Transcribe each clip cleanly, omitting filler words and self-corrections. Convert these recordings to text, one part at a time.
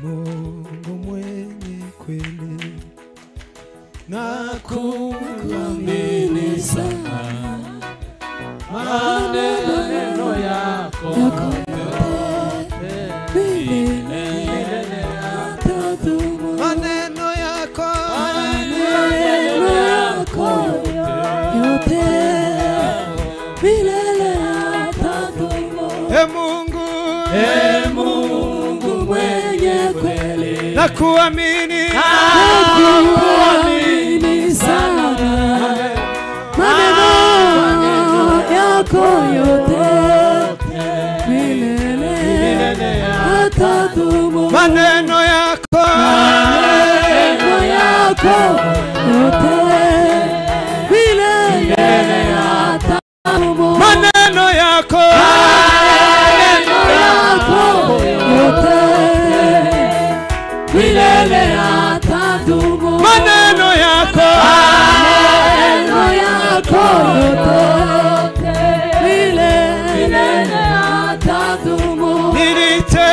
Mungu mwenye kweli na kuamini sana, maneno yako milele yatadumu, maneno yako yote milele yatadumu. Mungu mwenye kweli na kuamini sana, maneno yako yote milele yatadumu, maneno yako yote milele yatadumu, maneno yako yote milele yatadumu, maneno yako yote milele yatadumu. Nilite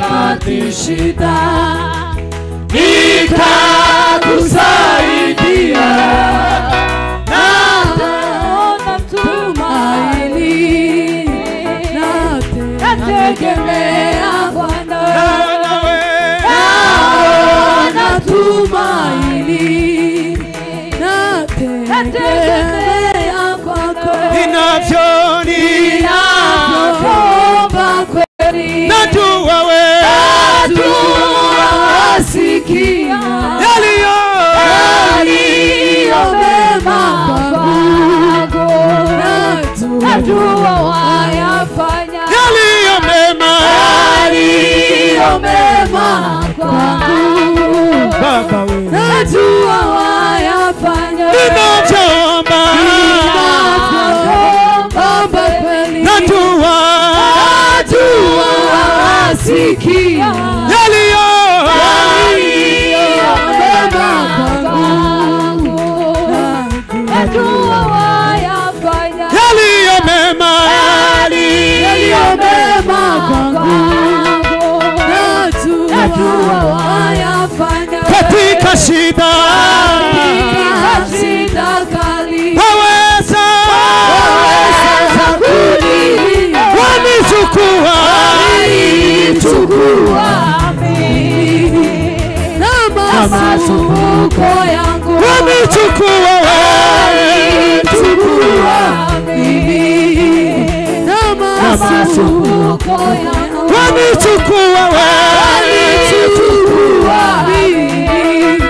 kati shida nikakusaidia, naona tumaini, nategemea Bwana, naona tumaini, nategemea kwako, ninavyoomba kweli, najua wasikia yaliyo mema kwangu, najua wayafanya yaliyo mema kwangu, Baba wewe, najua wayafanya ninachoomba kweli, najua wasikia yaliyo mema kwangu, najua wayafanya yaliyo mema kwangu, najua wayafanya katika shida kali, waweza wanichukua na masumbuko yangu, wanichukua na masumbuko yangu, wanichukua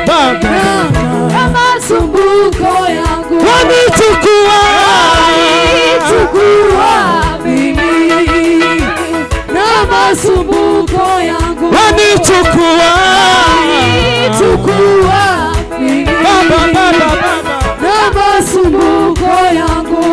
Baba, na masumbuko yangu, wanichukua na masumbuko yangu, wanichukua Baba, na masumbuko yangu.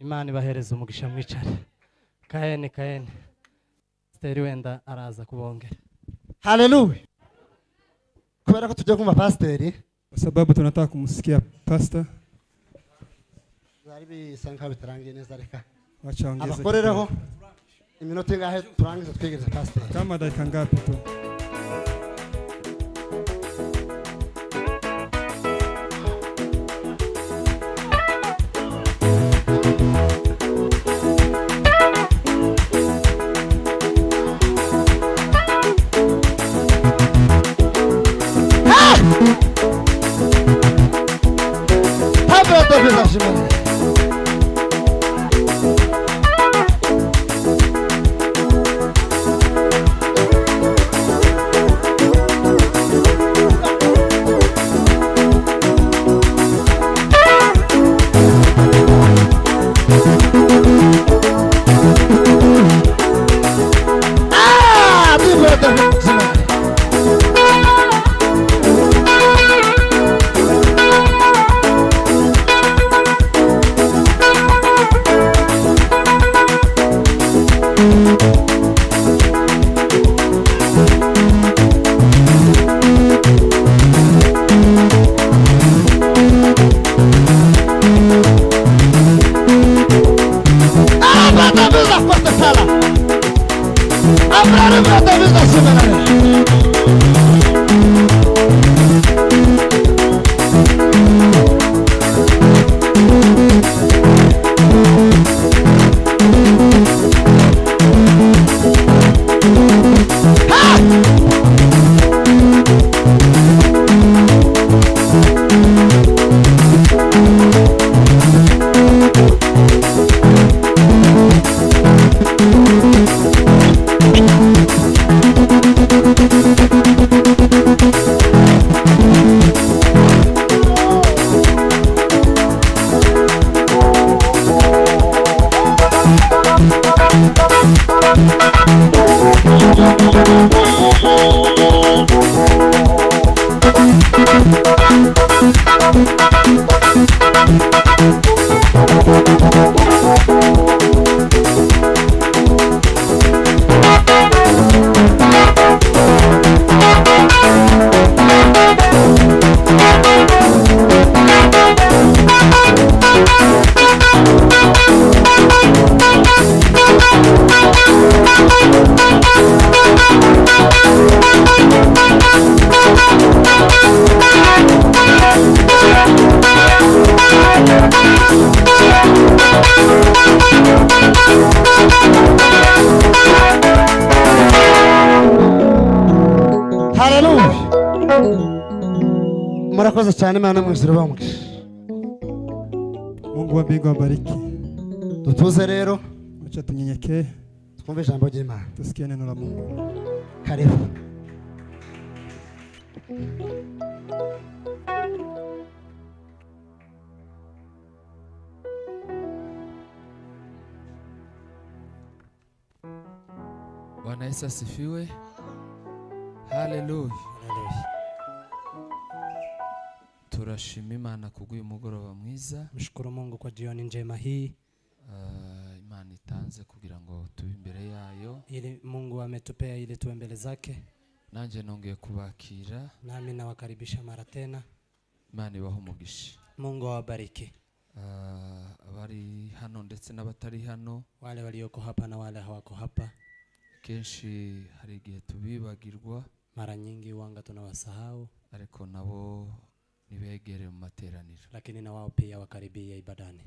Imana ibahereza umugisha mwicare. Kaeni Steri wenda araza kubongera. Haleluya. Kubera ko tujya kumva pasiteri, kwa sababu tunataka kumsikia pastor. Bari bisanka bitarangiye neza reka. Wachaongeza. Abakoreraho iminota ingahe turangiza twegereza pasiteri. Kama dakika ngapi tu? murakoze cyane Imana mwizire bamugisha. Mungu wa mbingu awabariki. Dutuze rero Acha tunyenyekee twumve ijambo ry'Imana. tusikie neno la Mungu. Karibu. Bwana Yesu asifiwe. Haleluya. Turashima Imana kubw'uyu mugoroba mwiza. Mshukuru Mungu kwa jioni njema hii. Imana itanze kugira ngo tube imbere yayo. Ili Mungu ametupea ili tuwe mbele zake. Nanje nongeye kubakira. Nami nawakaribisha mara tena. Imana ibahe umugisha. Mungu awabariki. Abari hano ndetse n'abatari hano. Wale walioko hapa na wale hawako hapa. Kenshi hari igihe tubibagirwa. Mara nyingi wanga tunawasahau. Ariko nabo nibegere mu materaniro. Lakini na wao pia wakaribia ibadani.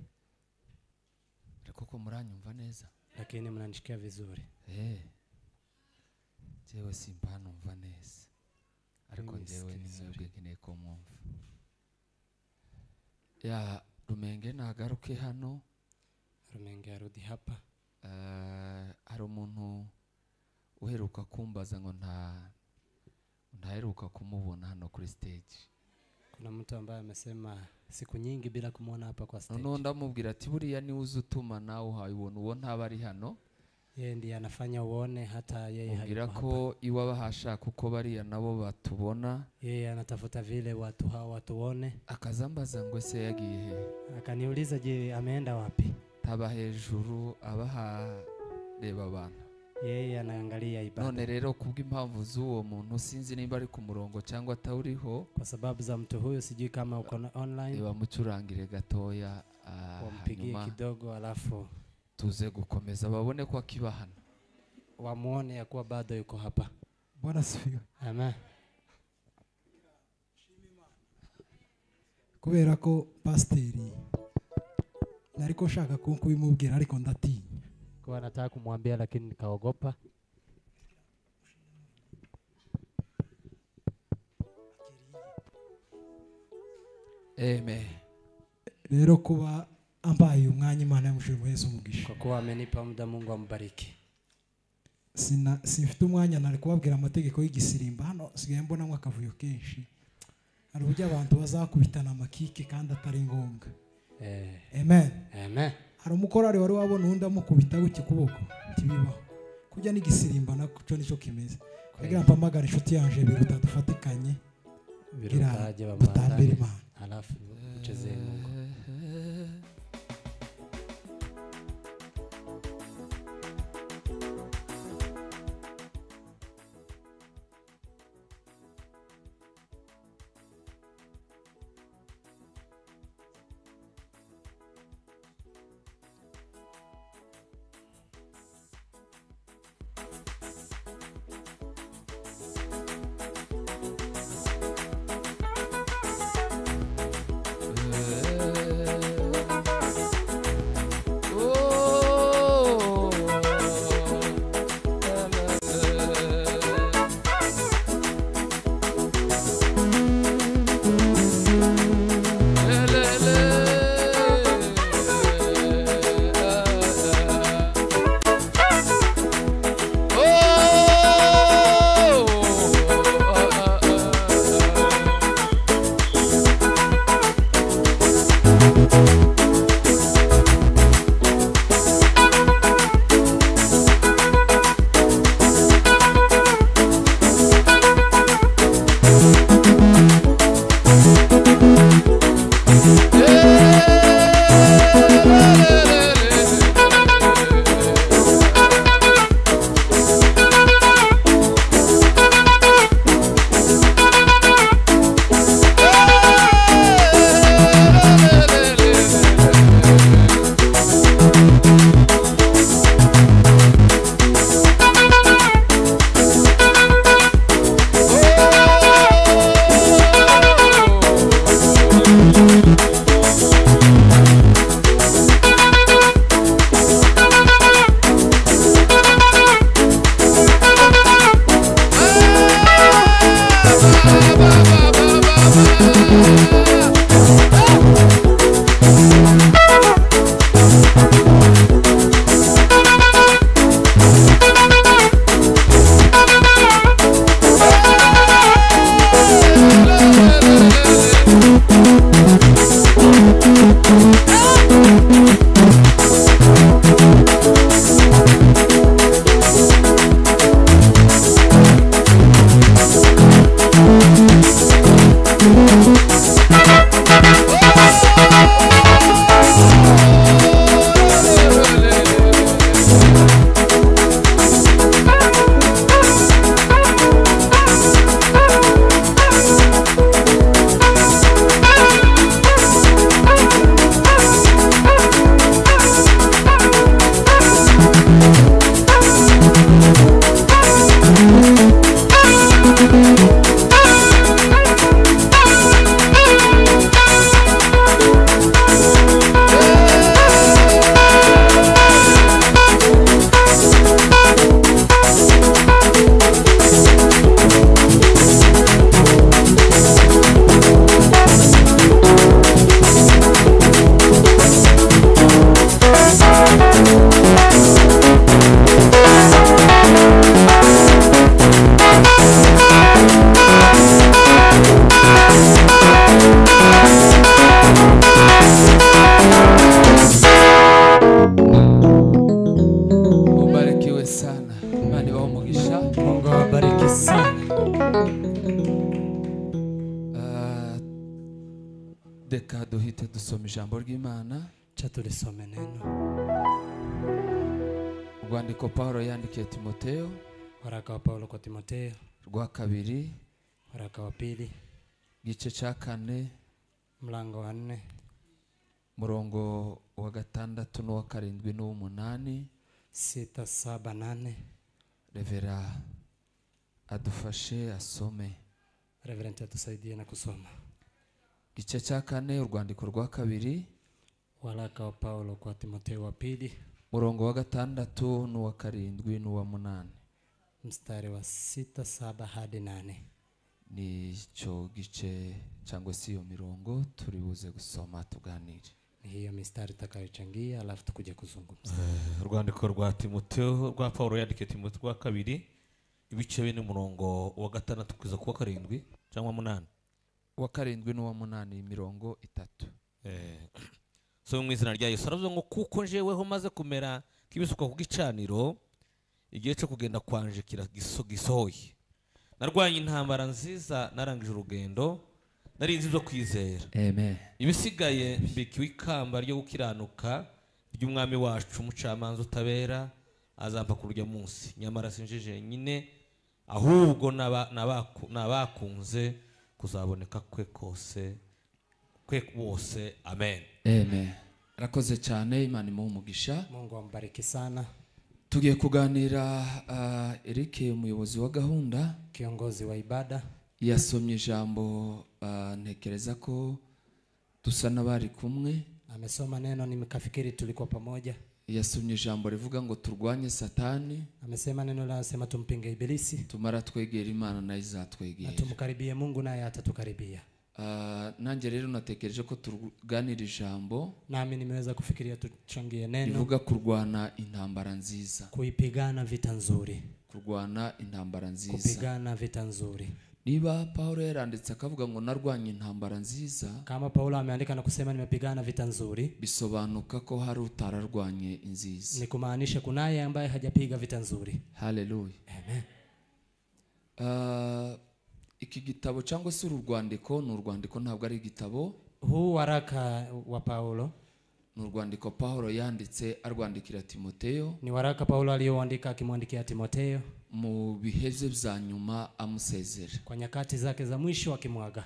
Ariko ko muranyumva neza. Lakini mnanishikia vizuri. Jewe simpano mva neza. Ariko jewe ni mwebwe nkeneye ko mwumva. Ya Rumenge nagaruke hano. Rumenge arudi hapa. Hari umuntu uheruka kumbaza ngo ntaheruka kumubona hano kuri stage. Kuna mtu ambaye amesema siku nyingi bila kumuona hapa kwa stage. None ndamubwira ati buriya ni uzutuma nawe hayibona uwo ntabari hano. Yeye ndiye anafanya uone hata yeye hayuko hapa. Ko iwaba hashaka uko bariya nabo batubona. Yeye anatafuta vile watu hao watuone. Akazambaza ngo se yagiye he? Akaniuliza je ameenda wapi? Taba hejuru abaha reba abantu. Yeye anaangalia ibada. None rero kubw'impamvu z'uwo muntu sinzi niba ari ku murongo cyangwa atauriho. Kwa sababu za mtu huyo sijui kama uko online. Iba mucurangire gatoya wampigie kidogo alafu tuze gukomeza babone ko akibahana. Wamuone ya kuwa bado yuko hapa. Bwana asifiwe. Amen. Kubera ko pasteri nariko shaka ko kubimubwira ariko ndatinya. Kwa nataka kumwambia lakini nikaogopa. Amen. Rero kuba ambaye umwanya Imana yamushimye Yesu umugisha. Kwa kuwa amenipa muda Mungu ambariki. Sifite umwanya nari kubabwira amategeko y'igisirimba hano sigaye mbona mwa kavuyo kenshi. Hari uburyo abantu bazakubitana amakike kandi atari ngombwa. Amen. Amen. Hari umukorari wari wabona undi amukubita guki kuboko tibibaho. Kujya n'igisirimba nako nico kimeze. Kugira mpamagara inshuti yanje biruta dufatikanye. Birutaje bamutambira Imana. Alafu ucheze Mungu. Deka duhite dusoma ijambo ry'Imana. Cha tulisome neno. Urwandiko Paulo yandikiye Timotheo. Waraka wa Paulo kwa Timotheo. Rwa kabiri. Waraka wa pili. Gice cya 4. Mlango wa 4. Murongo wa 6 n'uwa 7 n'uwa 8. 6, 7, 8. Revera adufashe asome. Reverend atusaidie na kusoma. Gice cya 4 urwandiko rwa kabiri. Waraka wa Paulo kwa Timotheo wa pili. Murongo wa 6 n'uwa 7 n'uwa 8. Mstari wa 6, 7 hadi 8. Ni cyo gice cyangwa si yo mirongo turi buze gusoma tuganire. Ni hiyo mistari tutakayochangia alafu tukuje kuzungumza. Urwandiko rwa Timotheo rwa Paulo yandikiye Timotheo wa kabiri ibice bine murongo wa 6 kugeza ku wa 7 cyangwa 8. Wa 7 n'uwa 8 mirongo 3. So mu izina rya Yesu aravuze ngo kuko njeweho maze kumera kibisuka ku gicaniro igihe cyo kugenda kwanje gisohoye. Narwanye intambara nziza narangije urugendo narinzi byo kwizera. Amen. Ibisigaye mbikiwe ikamba ryo gukiranuka ry'umwami wacu umucamanza utabera azampa kurya munsi. Nyamara sinjije nyine ahubwo nabakunze kuzaboneka kwe kose kwe bose. Amen. Amen. Rakoze cyane Imana imuhe umugisha. Mungu ambariki sana. Tugiye kuganira Eric umuyobozi wa gahunda, kiongozi wa ibada. Yasomye ijambo ntekereza ko dusa n'abari kumwe. Amesoma neno nimekafikiri tulikuwa pamoja. Yasomye ijambo rivuga ngo turwanye Satani. Amesema neno linasema tumpinge ibilisi. Tumara twegera Imana nayo izatwegera. Na tumkaribie Mungu naye atatukaribia. Nanjye rero natekereje ko tuganira ijambo. Nami nimeweza kufikiria tuchangie neno. Rivuga kurwana intambara nziza. Kuipigana vita nzuri. Kurwana intambara nziza. Kupigana vita nzuri. Niba Paulo yaranditse akavuga ngo narwanye intambara nziza, kama Paulo ameandika na kusema nimepigana vita nzuri, bisobanuka ko hari utararwanye inziza. Ni kumaanisha kunaye ambaye hajapiga vita nzuri. Hallelujah. Amen. Iki gitabo cyangwa se urwandiko ntabwo ari igitabo. Huu waraka wa Paulo ni urwandiko Paulo yanditse arwandikira Timotheo. Ni waraka Paulo aliyoandika akimwandikia Timotheo mu biheze bya nyuma amusezera, kwa nyakati zake za mwisho akimwaga.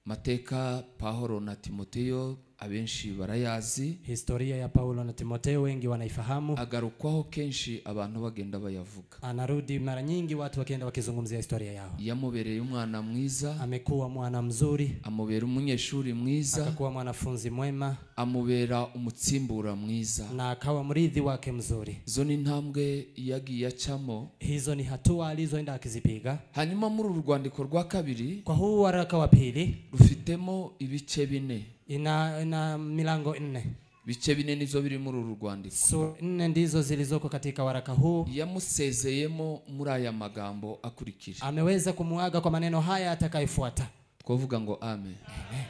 Mateka Paulo na Timotheo abenshi barayazi. Historia ya Paulo na Timotheo wengi wanaifahamu. Agarukwaho kenshi abantu bagenda bayavuga. Anarudi mara nyingi watu wakienda wakizungumzia historia yao. Yamubereye umwana mwiza. Amekuwa mwana mzuri. Amubera umunyeshuri mwiza. Akakuwa mwanafunzi mwema. Amubera umutsimbura mwiza. Na akawa mrithi wake mzuri. Zo ni ntambwe yagiye acamo. Hizo ni hatua alizoenda akizipiga. Hanyuma muri urwandiko rwa kabiri, kwa huu waraka wa pili, rufitemo ibice 4. Ina milango 4. Bice 4 nizo biri muri uru rwandiko. So 4 ndizo zilizoko katika waraka huu. Yamusezeyemo muri aya magambo akurikira. Ameweza kumuaga kwa maneno haya atakayofuata. Twavuga ngo amen. Amen.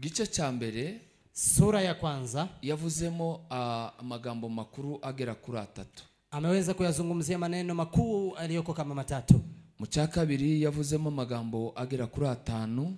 Gice cya mbere, sura ya kwanza, yavuzemo amagambo makuru agera kuri 3. Ameweza kuyazungumzia maneno makuu aliyoko kama 3. Mu cya kabiri yavuzemo amagambo agera kuri 5.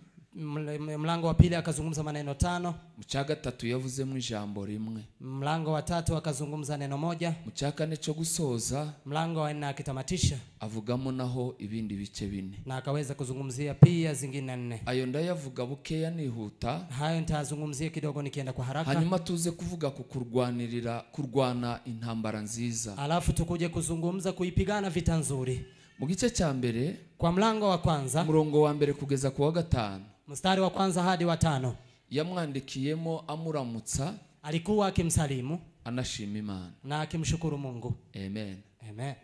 Mlango wa pili akazungumza maneno 5. Mu cya gatatu yavuzemo ijambo rimwe. Mlango wa 3 akazungumza neno moja. Mu cya kane cyo gusoza, mlango wa 4 akitamatisha, avugamo naho ibindi bice 4. Na akaweza kuzungumzia pia zingine 4. Ayo ndayavuga bukeya nihuta. Hayo nitazungumzia kidogo nikienda kwa haraka. Hanyuma tuze kuvuga kurwana intambara nziza. Alafu tukuje kuzungumza kuipigana vita nzuri. Mu gice cya mbere, kwa mlango wa kwanza, murongo wa mbere kugeza ku wa 5, mstari wa kwanza hadi wa 5, yamwandikiyemo amuramutsa, alikuwa akimsalimu, anashima Imana na akimshukuru Mungu. Amen. Amen.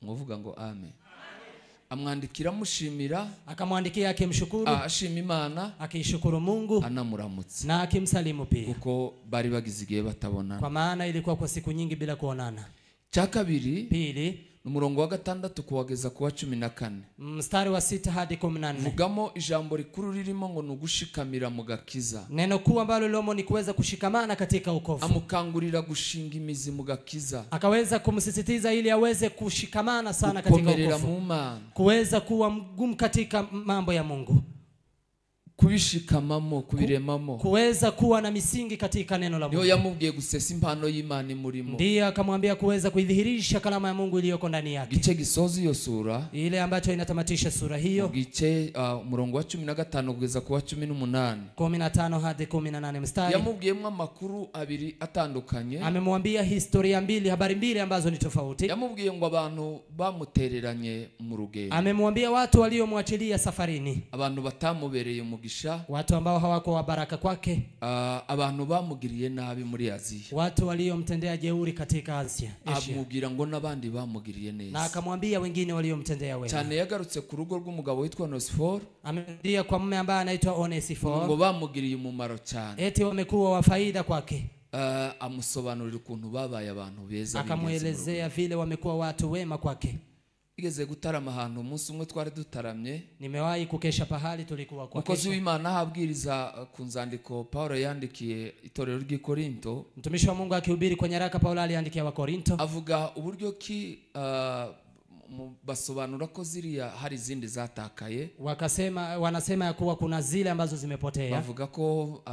Ngovuga ngo amen. Amwandikira mushimira, akamwandikia akimshukuru, ashima Imana, akishukuru Mungu, anamuramutsa, na akimsalimu pia, kuko bari bagizigiye batabonana, kwa maana ilikuwa kwa siku nyingi bila kuonana. Cya kabiri, pili, umurongo wa 6 kuwageza ku wa 14, mstari wa 6 hadi 14, vugamo ijambo rikuru ririmo ngo nugushikamira mu gakiza. Neno kuu ambalo lomo ni kuweza kushikamana katika wokovu. Amukangurira gushinga imizi mu gakiza. Akaweza kumsisitiza ili aweze kushikamana sana katika wokovu, kuweza kuwa mgumu katika mambo ya Mungu. kubishikamamo kubiremamo kuweza kuwa na misingi katika neno la Mungu. Niyo yamubwiye gusesa impano y'Imana imurimo. Ndiye akamwambia kuweza kuidhihirisha kalama ya Mungu iliyoko ndani yake. Gice gisoza iyo sura ile ambacho inatamatisha sura hiyo. Gice umurongo wa 15 kugeza ku wa 18. 15 hadi 18 mstari. Yamubwiyemo amakuru abiri atandukanye. Amemwambia historia mbili, habari mbili ambazo ni tofauti. Yamubwiye ngo abantu bamutereranye mu rugendo. Amemwambia watu waliomwachilia safarini. Abantu batamubereye umugisha. Watu ambao hawako wa baraka kwake. Abantu bamugiriye nabi muri Aziya. Watu waliomtendea jeuri katika Asia. Amubwira ngo nabandi bamugiriye neza. Na akamwambia wengine waliomtendea wema. Cyane yagarutse ku rugo rw'umugabo witwa Onesiforo. Amerudia kwa mume ambaye anaitwa Onesiforo. Ngo bamugiriye umumaro cyane. Eti wamekuwa wa faida kwake. Amusobanurira ukuntu babaye abantu beza. Akamuelezea vile wamekuwa watu wema kwake. Igeze gutarama ahantu umunsi umwe twari dutaramye. Nimewahi kukesha pahali tulikuwa kwa kesha. Mukozi w'Imana habwiriza ku nzandiko Paulo yandikiye itorero ry'i Korinto. Mtumishi wa Mungu akihubiri kwenye nyaraka Paulo aliandikia wa Korinto. Avuga uburyo ki basobanura ko ziriya hari izindi zatakaye. Wanasema ya kuwa kuna zile ambazo zimepotea. Bavuga ko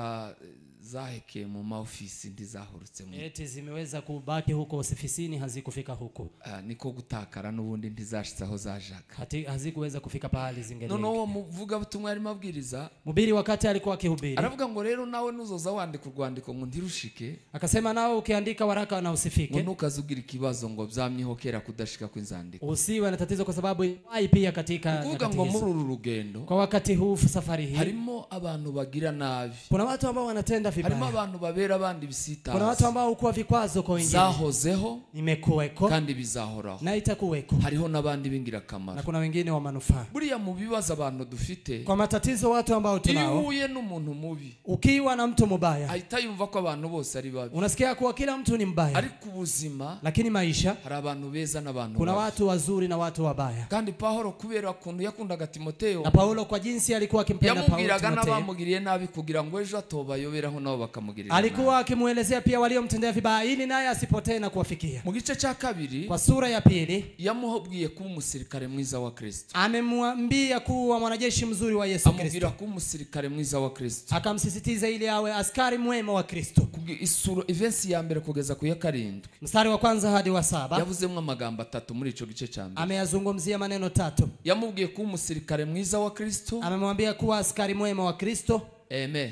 zaheke mu maofisi ndizahurutse mu. Eti zimeweza kubaki huko ofisini hazikufika huko. Niko gutakara nubundi ntizashitse aho zajaga. Hazikuweza kufika pahali zingeleka. No muvuga butumwa ari mabwiriza. Mubiri wakati alikuwa akihubiri. Aravuga ngo rero nawe nuzoza wandika urwandiko ngo ntirushike. Akasema nawe ukiandika waraka na usifike. Ngo nukazugira ikibazo ngo byamyeho kera kudashika kw'inzandiko. Usiwe na tatizo kwa sababu hai pia katika kuvuga ngo muri uru rugendo. Kwa wakati huu safari hii. Harimo abantu bagira nabi. Kuna watu ambao wanatenda vibaya. Harimo abantu babera abandi bisitaza. Kuna watu ambao ukuwa vikwazo kwa wengine. Zahozeho. Imekuweko. Kandi bizahoraho. Na itakuweko. Hariho nabandi bingira kamara. Na kuna wengine wa manufaa. Buriya mu bibazo abantu dufite. Kwa matatizo watu ambao tunao. Ihuye n'umuntu mubi. Ukiwa na mtu mubaya. Ahita yumva ko abantu bose ari babi. Unasikia kuwa kila mtu ni mbaya. Ariko ubuzima. Lakini maisha. Hari abantu beza n'abantu. Kuna watu wazuri na watu wabaya. Kandi Paulo kubera kuntu yakundaga Timotheo. Na Paulo kwa jinsi alikuwa akimpenda Paulo. Yamubwiraga n'abamugiriye nabi kugira ngo ejo atobayoberaho nabo bakamugirira. Alikuwa akimuelezea pia waliomtendea vibaya ili naye asipotee na kuwafikia. Mu gice cya kabiri. Kwa sura ya pili. Yamuhobwiye kuba umusirikare mwiza wa Kristo. Amemwambia kuwa mwanajeshi mzuri wa Yesu Kristo. Amubwira kuba umusirikare mwiza wa Kristo. Akamsisitiza ili awe askari mwema wa Kristo. Isura events ya mbere kugeza ku ya 7. Mstari wa kwanza hadi wa 7. Yavuzemo amagambo 3 muri ico gice cya mbere. Ameyazungumzia maneno 3. Yamubwiye kuba umusirikare mwiza wa Kristo. Amemwambia kuwa askari mwema wa Kristo. Amen.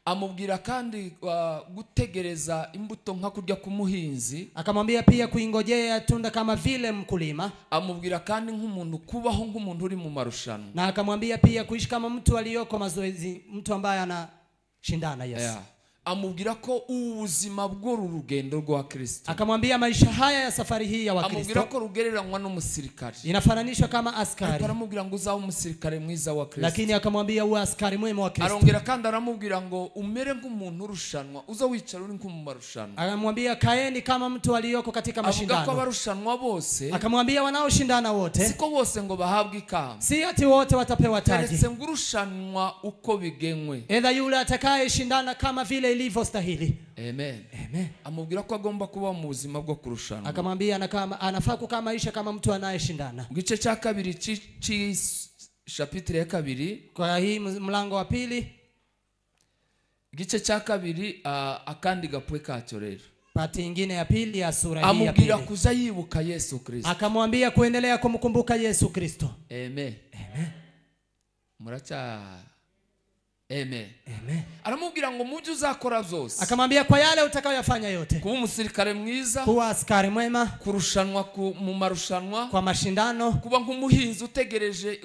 Amubwira kandi gutegereza imbuto nka kurya kumuhinzi. Akamwambia pia kuingojea tunda kama vile mkulima. Amubwira kandi nk'umuntu kubaho nk'umuntu uri mu marushanwa. Na akamwambia pia kuishi kama mtu aliyoko mazoezi, mtu ambaye anashindana Yesu. Yeah. Amubwira ko ubuzima bw'uru rugendo rwa Kristo. Akamwambia maisha haya ya safari hii ya wa Kristo. Amubwira ko rugereranywa n'umusirikare. Inafananishwa kama askari. Aramubwira ngo uzabe umusirikare mwiza wa Kristo. Lakini akamwambia uwe askari mwema wa Kristo. Arongera kandi aramubwira ngo umere nk'umuntu urushanwa, uza wicara uri nk'umumarushanwa. Akamwambia kaeni kama mtu aliyoko katika mashindano. Avuga ko abarushanwa bose. Akamwambia wanaoshindana wote. Siko bose ngo bahabwe ikamba. Si ati wote watapewa taji. Keretse ngo urushanwa uko bigenwe. Edha yule atakaye shindana kama vile ilivyostahili. Amen. Amen. Amubwira ko agomba kuba mu buzima bwo kurushanwa. Akamwambia anafaa kukaa maisha kama mtu anayeshindana. Gice cya kabiri ci chapitre ya 2. Kwa hii mlango wa 2. Gice cya kabiri akandi gapwe kacyo rero. Pati nyingine ya 2 ya sura hii ya 2. Amubwira kuza yibuka Yesu Kristo. Akamwambia kuendelea kumkumbuka Yesu Kristo. Amen. Amen. Muracha. Amen. Amen. Aramubwira ngo mujye uzakora zose. Akamwambia kwa yale utakayoyafanya yote. Kuba umusirikare mwiza. Kuwa askari mwema. Kurushanwa mu marushanwa. Kwa mashindano. Kuba nk'umuhinzi utegereje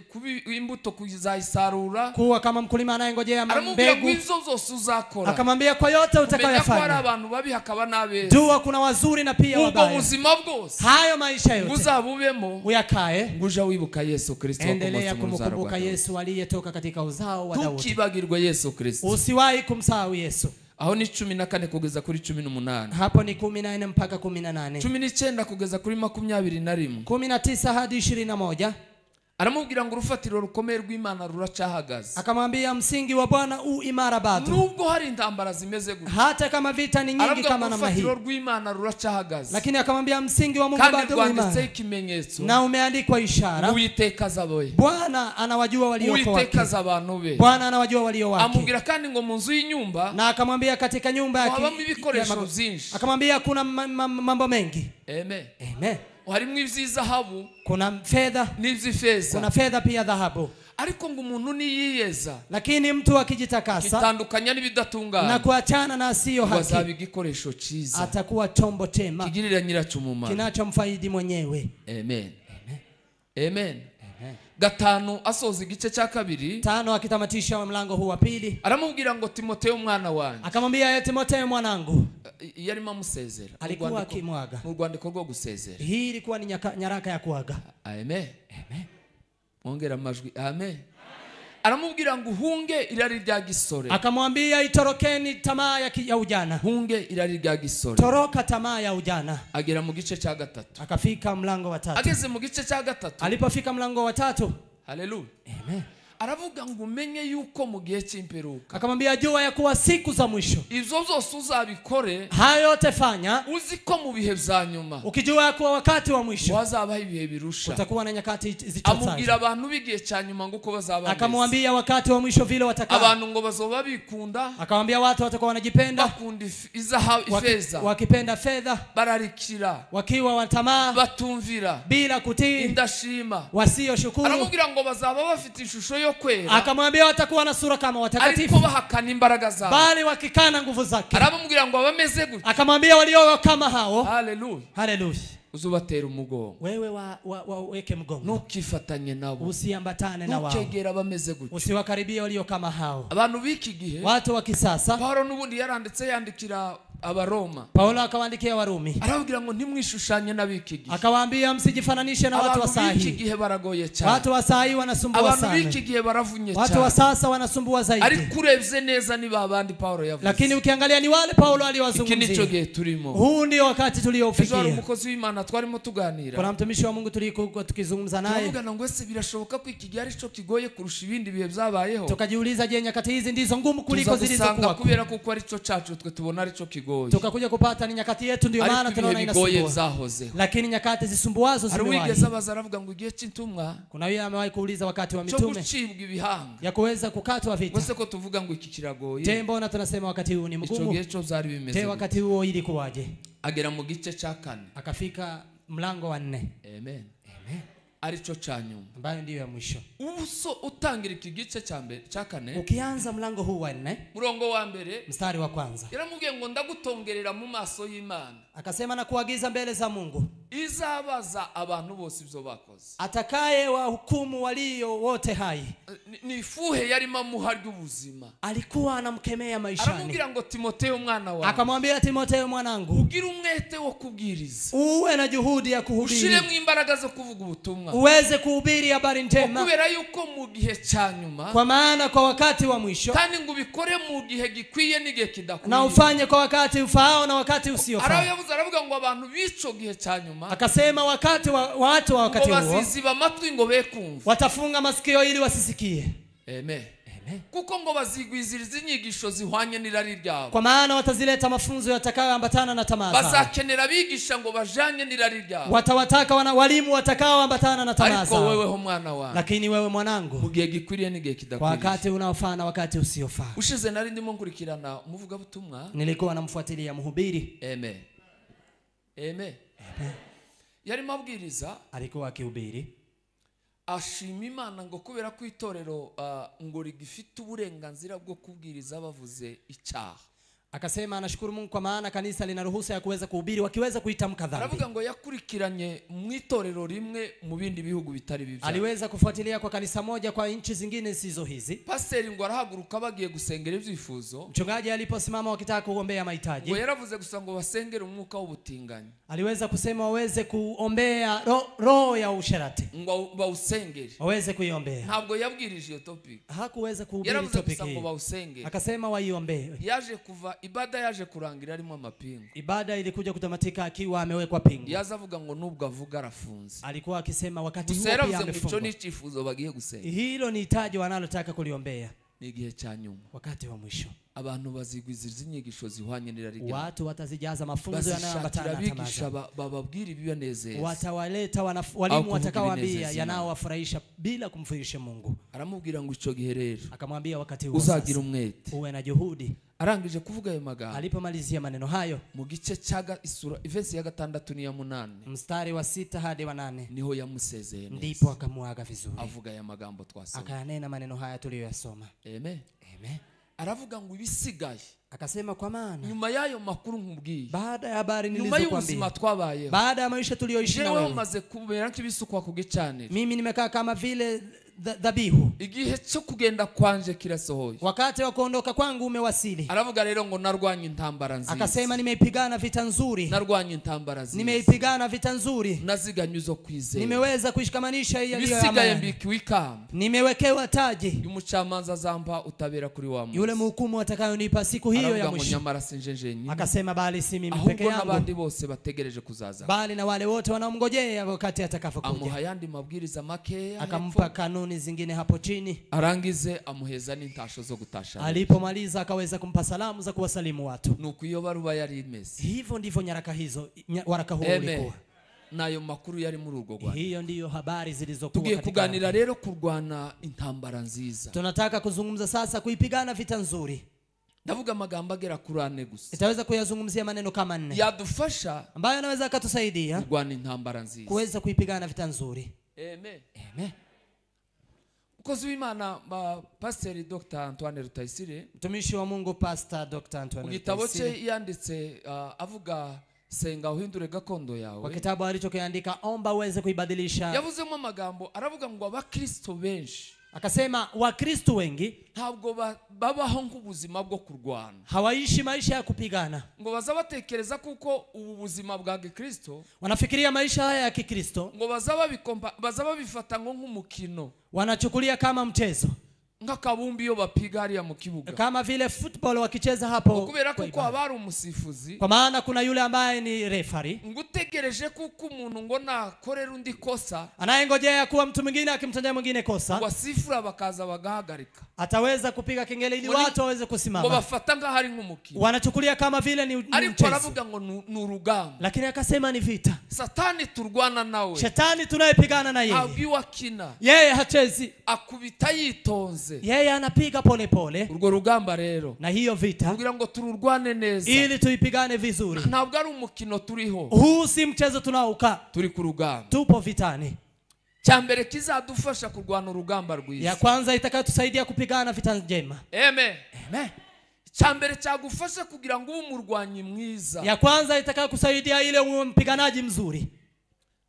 imbuto kuzayisarura. Kuwa kama mkulima anayengojea mbegu. Aramubwira ngo izo zose uzakora. Akamwambia kwa yote utakayoyafanya. Kumenya ko abantu babi hakaba n'abeza. Jua kuna wazuri na pia wabaya. Ubwo buzima bwose. Hayo maisha yote. Uzabubemo. Uyakae. Nguja wibuka Yesu Kristo. Endelea kumkumbuka Yesu aliyetoka katika uzao wa Daudi. Tukibagirwa Yesu Kristo. Usiwahi kumsahau Yesu. Aho ni 14 kugeza kuri 18. Hapo ni 14 mpaka 18. 19 kugeza kuri 21. 19 hadi 21. aramubwira ngo urufatiro rukomeye rw'Imana ruracahagaze. Akamwambia msingi wa Bwana u imara bado. Nubwo hari intambara zimeze gutya. Hata kama vita ni nyingi kama namna hii. Urufatiro rw'Imana ruracahagaze. Lakini akamwambia msingi wa Mungu bado u imara. Na umeandikwa ishara. Uwiteka azaboye. Bwana anawajua walio wake. Uwiteka azabantu be. Bwana anawajua walio wake. Amubwira kandi ngo mu nzu y'inyumba. Na akamwambia katika nyumba yake. Habamo ibikoresho byinshi. Akamwambia kuna mambo mengi. Amen. Amen. Harimo ivy'izahabu, kuna fedha n'ivy'ifeza, kuna fedha pia dhahabu. Ariko ngo umuntu niyiyeza, lakini mtu akijitakasa kitandukanya n'ibidatungana na kuachana na asiyo haki, wazabi igikoresho ciza, atakuwa chombo chema kigirira nyiracu umumaro, kinachomfaidi mwenyewe. Amen. Amen. Gatanu asoza igice cya kabiri, 5 akitamatisha wa mlango huu wa pili, aramubwira ngo Timotheo mwana wanjye, akamwambia Timotheo mwanangu. Yarimo amusezera, alikuwa akimwaga mu rwandiko rwo gusezera. Hii ilikuwa ni nyaraka ya kuaga. Amen. Amen. Ongera amajwi. Amen. Aramubwira ngo uhunge irari rya gisore, akamwambia itorokeni tamaa ya ujana. Hunge irari rya gisore, toroka tamaa ya ujana. Agera mu gice cya 3, akafika mlango wa 3. Ageze mu gice cya 3, alipofika mlango wa 3, haleluya, amen, aravuga ngo umenye yuko mu gihe cy'imperuka, akamwambia jua ya kuwa siku za mwisho, ivyo byose uzabikore, hayo yote fanya, uziko mu bihe bya nyuma, ukijua ya kuwa wakati wa mwisho wazabaho ibihe birusha, utakuwa na nyakati zichache. Amubwira abantu bigiye cya nyuma ngo uko bazaba, akamwambia wakati wa mwisho vile watakaa, abantu ngo bazoba bikunda, akamwambia watu watakuwa wanajipenda, bakunda izahabu, ifeza, wakipenda fedha, bararikira, wakiwa watamaa, batumvira, bila kutii, indashima, wasio shukuru. Aramubwira ngo bazaba bafite ishusho yo kwera, akamwambia watakuwa na sura kama watakatifu, ariko bahakana imbaraga zao, bali wakikana nguvu zake. Aramubwira ngo abameze gutya, akamwambia walio kama hao, haleluya, haleluya, uzubatera umugongo, wewe weke mgongo, nukifatanye nabo, usiambatane na wao, nukegera abameze gutya, usiwakaribie walio kama hao. Abantu biki gihe, watu wa kisasa, Paulo nubundi yaranditse yandikira Abaroma, Paulo akawaandikia Warumi, arababwira ngo ntimwishushanye n'abiki gihe, akawaambia msijifananishe na watu wa saa hii. Abantu biki gihe baragoye cyane, watu wa saa hii wanasumbua sana, abantu biki gihe baravunye cyane, watu wa sasa wanasumbua zaidi. Ariko urebye neza ni babandi Paulo yavuze, lakini ukiangalia ni wale Paulo aliwazungumzia. Iki nico gihe turimo, huu ndio wakati tuliofikia. Ejo umukozi w'Imana twarimo tuganira, kuna mtumishi wa Mungu tulikuwa tukizungumza naye, tuvugana ngo ese birashoboka ko iki gihe ari cyo kigoye kurusha ibindi bihe byabayeho, tukajiuliza je, nyakati hizi ndizo ngumu kuliko zilizokuwa, kubera ko ari cyo cacu twe tubona ari cyo kigoye, tukakuja kupata ni nyakati yetu ndio maana tunaona inasumbua, lakini nyakati zisumbuazo zimewahi. Arwigeza bazaravuga ngo igihe cy'intumwa, kuna yeye amewahi kuuliza wakati wa mitume ya kuweza kukatwa vita, wese ko tuvuga ngo iki kiragoye, je, mbona tunasema wakati huu ni mgumu? Je, wakati huo ilikuwaje? Agera mu gice cha 4, akafika mlango wa 4. Amen. Amen. Aricho cyanyuma, ambayo ndio ya mwisho. Uso utangira iki gice cya 4, ukianza mlango huu wa 4, murongo wa mbere, mstari wa kwanza, yaramubwiye ngo ndagutongerera mu maso y'Imana, akasema na kuagiza mbele za Mungu, izabaza abantu bose ibyo bakoze, atakaye wahukumu walio wote hai. Ni fuhe yarimo muharya ubuzima, alikuwa anamkemea maishani. Aramubwira ngo Timotheo mwana wangu, akamwambia Timotheo mwanangu, ugira umwete wo kubwiriza, uwe na juhudi ya kuhubiri, ushire mu imbaraga zo kuvuga ubutumwa, uweze kuhubiri habari njema, kubera yuko mu gihe cya nyuma, kwa maana kwa wakati wa mwisho, kandi ngo ubikore mu gihe gikwiye n'igihe kidakwiye, na ufanye kwa wakati ufaao na wakati usiofaa. Arayavuze aravuga ngo abantu bico gihe cya nyuma, akasema wakati wa watu wa wakati huo baziziba amatwi ngo bekumva, watafunga masikio ili wasisikie. Amen. Kuko ngo bazigwiziriza inyigisho zihwanye n'irari ryabo, kwa maana watazileta mafunzo yatakayoambatana na tamaa zao, bazakenera bigisha ngo bajanye n'irari ryabo, watawataka walimu watakaoambatana na tamaa zao. Ariko wewe ho mwana wangu, lakini wewe mwanangu, mu gihe gikwiriye n'igihe kidakwiriye, kwa wakati unaofaa na wakati usiofaa. Ushize nari ndimo nkurikirana umuvuga butumwa, nilikuwa namfuatilia mhubiri. Amen. Amen. Yari mabwiriza, alikuwa akihubiri, ashima Imana ngo kubera ko itorero ngo rigifite uburenganzira bwo kubwiriza bavuze icyaha. Akasema anashukuru Mungu kwa maana kanisa lina ruhusa ya kuweza kuhubiri wakiweza kuitamka dhambi. Aravuga ngo yakurikiranye mu itorero rimwe mu bindi bihugu bitari bibya, aliweza kufuatilia kwa kanisa moja kwa nchi zingine sizo hizi. Pastor ngo arahaguruka bagiye gusengera ibyifuzo, mchungaji aliposimama wakitaka kuombea mahitaji, ngo yaravuze gusa ngo basengere umwuka w'ubutinganyi, aliweza kusema waweze kuombea roho ya usherati, ngo bausengere, waweze kuiombea. Ntabwo yabwirije iyo topic, hakuweza kuhubiri topic hii, ngo bausengere, akasema waiombee. Yaje kuva ibada yaje kurangira arimo amapingu. Ibada ilikuja kutamatika akiwa amewekwa pingu. Yazavuga ngo nubwo avuga arafunze. Alikuwa akisema wakati huo Usera pia uze muco amefungwa. n'icyifuzo bagiye gusenga. Hilo ni hitaji wanalotaka kuliombea. Ni igihe cya nyuma. Wakati wa mwisho. Abantu bazigwiza inyigisho zihwanye n'irari. Watu watazijaza mafunzo yanayoambatana na tamaa. Bababwira ibibanezeza. Watawaleta walimu watakaowaambia yanaowafurahisha bila kumfurahisha Mungu. Aramubwira ngo ico gihe rero. Akamwambia wakati huo uzagira umwete. Uwe na juhudi. Arangije kuvuga ayo magambo. Alipomalizia maneno hayo, mu gice cyaga isura verse ya 6 n'iya 8. Mstari wa 6 hadi wa 8. Niho yamusezeye neza. Ndipo akamuaga vizuri. Avuga aya magambo twasoma. Akanena maneno haya tuliyoyasoma. Amen. Amen. Aravuga ngo ibisigaye. Akasema kwa maana nyuma yayo makuru nkubwiye. Baada ya habari nilizokuambia. Nyuma y'ubuzima twabayeho. Baada ya maisha tuliyoishi na wewe. Maze kubera nk'ibisukwa ku gicaniro. Mimi nimekaa kama vile dhabihu. Igihe cyo kugenda kwanje kirasohoye. Wakati wa kuondoka kwangu umewasili. Aravuga rero ngo narwanye intambara nziza. Akasema nimeipigana vita nzuri. Narwanye intambara nziza. Nimeipigana vita nzuri. Naziganyuzo kwizera. Nimeweza kushikamanisha yaliyo bisigaye mbikiwe ikamba. Nimewekewa taji. Y'umucamanza zamba utabera kuri wa Mungu. Yule mhukumu atakayonipa siku hiyo ya mwisho. Akasema bali si mimi peke yangu. Abandi bose bategereje kuzaza. Bali na wale wote wanaomngojea wakati atakapokuja. Amuhayandi mabwiriza make. Akampa kanuni zingine hapo chini. Arangize amuheza n'intasho zo gutasha. Alipomaliza akaweza kumpa salamu za kuwasalimu watu. Nuko iyo baruba yari imeze. Hivyo ndivyo nyaraka hizo waraka huo ulikuwa. Nayo makuru yari muri urwo Rwanda. Hiyo ndiyo habari zilizokuwa katika. Tugiye kuganira rero kurwana intambara nziza. Tunataka kuzungumza sasa kuipigana vita nzuri. Ndavuga amagambo agera kuri 4 gusa. Itaweza kuyazungumzia maneno kama 4. Yadufasha ambayo anaweza akatusaidia kurwana intambara nziza. Kuweza kuipigana vita nzuri. Amen. Amen. Ukozi w'Imana Pastor Dr. Antoine Rutayisire, mtumishi wa Mungu Pastor Dr. Antoine Rutayisire. Igitabo cye yanditse avuga senga uhindure gakondo yawe. Kwa kitabu alichokiandika omba uweze kuibadilisha. Yavuzemo amagambo aravuga ngo abakristo benshi. Akasema wakristo wengi ntabwo babaho nk'ubuzima bwo kurwana. Hawaishi maisha ya kupigana. Ngo baza batekereza kuko ubu buzima bwa Kristo. Wanafikiria maisha haya ya Kikristo. Ngo baza babifata nk'umukino. Wanachukulia kama mchezo. Nk'akabumbi yo bapiga hariya mu kibuga. Kama vile football wakicheza hapo. Kubera kuko abari umusifuzi. Kwa maana kuna yule ambaye ni referee. Ngutegereje kuko umuntu ngo nakorera undi kosa. Anayengojea kuwa mtu mwingine akimtendea mwingine kosa. Wasifura bakaza bagahagarika. Ataweza kupiga kengele ili watu waweze kusimama. Ngo bafata nk'ahari nk'umukino. Wanachukulia kama vile ni mchezo. Ariko aravuga ngo ni urugamba. Lakini akasema ni vita. Satani turwana nawe. Shetani tunayepigana na yeye. Agiwa kina. Yeye hachezi. Akubita yitonze. Yeye anapiga pole pole. Urwo rugamba rero. Na hiyo vita. Kugira ngo tururwane neza. Ili tuipigane vizuri. Ntabwo ari umukino turiho. Huu si mchezo tunaoka. Turi ku rugamba. Tupo vitani. Cyambere kizadufasha kurwana urugamba rwiza. Ya kwanza itakayotusaidia kupigana vita njema. Amen. Amen. Cyambere cyagufasha kugira ngo umurwanyi mwiza. Ya kwanza itakayokusaidia ile mpiganaji mzuri.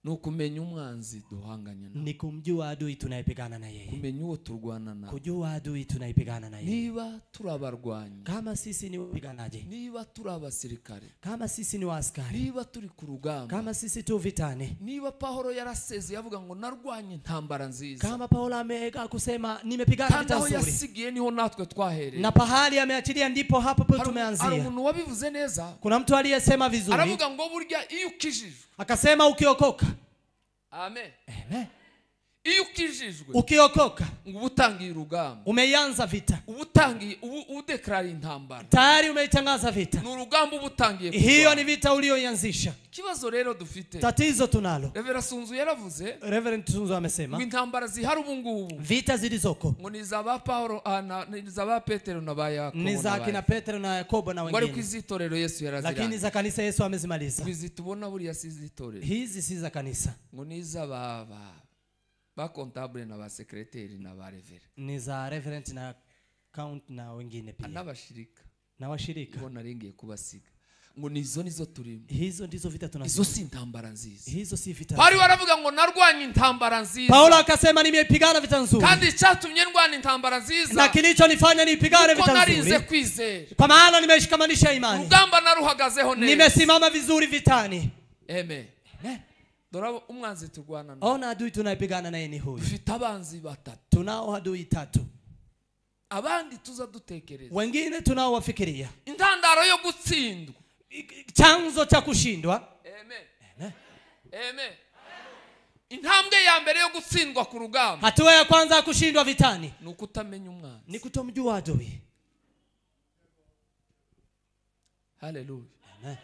Nukumenya umwanzi duhanganya nawe. Ni kumjua adui tunayepigana na yeye. Kumenya uwo turwana nawe. Kujua adui tunayepigana na yeye. Niba turabarwanyi. Kama sisi ni wapiganaji. Niba turabasirikare. Kama sisi ni waaskari. Niba turi ku rugamba. Kama sisi tu vitani. Niba Paulo yaraseze yavuga ngo narwanye intambara nziza. Kama Paulo ameweka kusema nimepigana vita nzuri. Kandi yasigiye niho natwe twahereye. Na pahali ameachilia ndipo hapo tumeanzia. Hari umuntu wabivuze neza. Kuna mtu aliyesema vizuri. Aravuga ngo burya iyo ukijijwe. Akasema ukiokoka. Amen. Amen. Iyo ukijijwe. Ukiokoka. Ngo utangiye urugamba. Umeianza vita. Ubutangiye udeclare intambara. Tayari umeitangaza vita. Ni urugamba ubutangiye. Hiyo ni vita ulioianzisha. Kibazo rero dufite. Tatizo tunalo. Reverend Sunzu yaravuze. Reverend Sunzu amesema. Ngo intambara zihari ubu ngubu. Vita zilizoko. Ngo ni za ba Paulo ni za ba Petero na ba Yakobo. Ni za kina Petero na Yakobo na wengine. Wali kwizitorero Yesu yarazira. Lakini za kanisa Yesu amezimaliza. Kwizitubona buri yasizitorero. Hizi si za kanisa. Ngo ni za ba comptable na ba secretary na ba reverend. Ni za reverend na count na wengine pia. Anabashirika. Na washirika. Ngo naringiye kubasiga. Ngo nizo turimo. Hizo ndizo vita tunazio. Izo si intambara nziza. Hizo si vita. Bari waravuga ngo narwanye intambara nziza. Paulo akasema nimepigana vita nzuri. Kandi cyatumye ndwana intambara nziza. Na kilichonifanya nipigane vita nzuri. Narinze kwizera. Kwa maana nimeshikamanisha imani. Rugamba naruhagazeho neza. Nimesimama vizuri vitani. Amen. Amen. Dora umwanzi turwana naye. Ona adui tunayepigana naye ni huyu. Ufite abanzi batatu. Tunao adui 3. abandi tuza dutekereza. Wengine tunaowafikiria. Intandaro yo gutsindwa. Chanzo cha kushindwa. Amen. Amen. Amen. Intambwe ya mbere yo gutsindwa ku rugamba. Hatua ya kwanza ya kushindwa vitani ni ukutamenya umwanzi. Ni kutomjua adui. Hallelujah. Amen.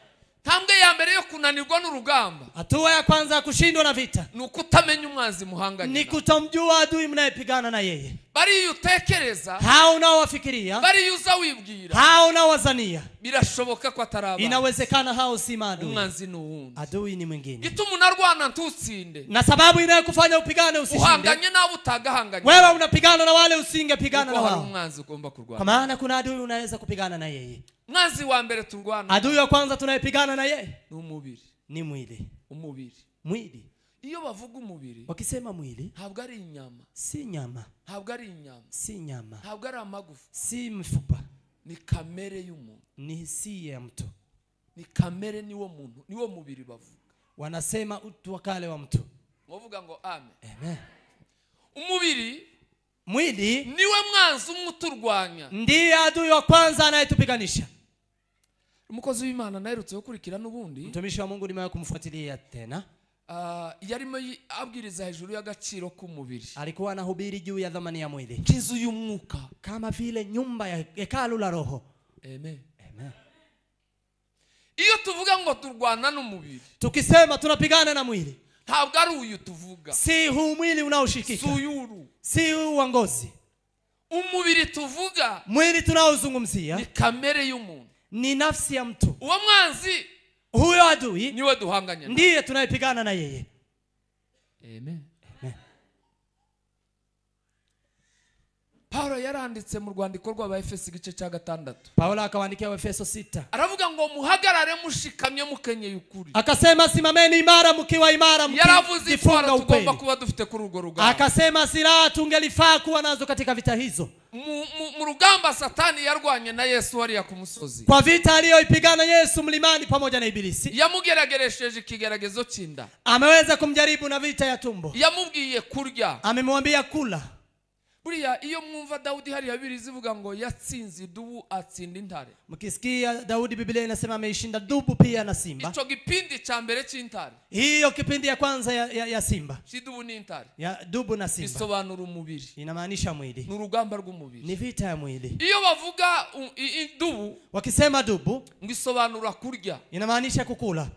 Intambwe ya mbere yo kunanirwa n'urugamba. Hatua ya kwanza ya kushindwa na vita ni ukutamenya umwanzi muhanganye. Ni kutomjua adui mnayepigana na yeye. Bari utekereza. Hao unaowafikiria. Bari uza wibwira. Hao unaowazania. Birashoboka ko ataraba. Inawezekana hao si maadui. Umwanzi ni uwundi. Adui ni mwingine. Gituma unarwana ntutsinde. Na sababu inayokufanya upigane usishinde. Uhanganye nabo utagahanganye. Wewe unapigana na wale usingepigana na wao. Umwanzi ugomba kurwana. Kwa maana kuna adui unaweza kupigana na yeye. Mwanzi wa mbere turwana. Adui wa kwanza tunayepigana na yeye ni umubiri. Ni mwili. Umubiri. Mwili. Iyo bavuga umubiri. Wakisema mwili. Ntabwo ari inyama. Si nyama. Ntabwo ari inyama. Si nyama. Ntabwo ari amagufa. Si mifupa. Ni kamere y'umuntu. Ni hisia ya mtu. Ni kamere niwo muntu, niwo mubiri bavuga. Wanasema utu wa kale wa mtu. Wavuga ngo amen. Amen. Umubiri mwili niwe mwanzi umuturwanya. Ndiye adui wa kwanza anayetupiganisha. Umukozi w'Imana naherutse gukurikira n'ubundi. Mtumishi wa Mungu nimewahi kumfuatilia tena. Yarimo abwiriza hejuru y'agaciro k'umubiri. Alikuwa anahubiri juu ya dhamani ya mwili. Kinzu y'umwuka. Kama vile nyumba ya hekalu la roho. Amen. Amen. Iyo tuvuga ngo turwana n'umubiri. Tukisema tunapigana na mwili. Ntabwo ari uyu tuvuga. Si huu mwili unaoshikika. Suyuru. Si huu wa ngozi. Umubiri tuvuga. Mwili tunaozungumzia. Ni kamere y'umuntu. Ni nafsi ya mtu. Uwo mwanzi. Huyo adui niwe duhanganye. Ndiye tunayepigana na yeye. Amen. Amen. Paulo yaranditse mu rwandiko rw'Abaefeso igice cya 6. Paulo akawaandikia Abaefeso 6. Aravuga ngo muhagarare mushikamye mukenyeye ukuri. Akasema simameni imara mkiwa imara mkifunga ukweli. Tugomba kuba dufite kuri urwo rugamba. Akasema silaha tungelifaa kuwa nazo katika vita hizo. Mu rugamba Satani yarwanye na Yesu hariya ku musozi. Kwa vita aliyoipigana Yesu mlimani pamoja na Ibilisi. Yamugerageresheje ikigeragezo cy'inda. Ameweza kumjaribu na vita ya tumbo. Yamubwiye kurya. Amemwambia kula. Buriya iyo mwumva Daudi hariya Bibiliya zivuga ngo yatsinze idubu atsinda intare. Mkisikia Daudi Biblia inasema ameishinda dubu pia na simba. Ico kipindi cha mbere cy'intare. Hiyo kipindi ya kwanza ya simba. Shidubu ni intare. Ya dubu na simba. Isobanura umubiri. Inamaanisha mwili. Ni urugamba rw'umubiri. Ni vita ya mwili. Iyo bavuga dubu, wakisema dubu, ngisobanura kurya. Inamaanisha kukula.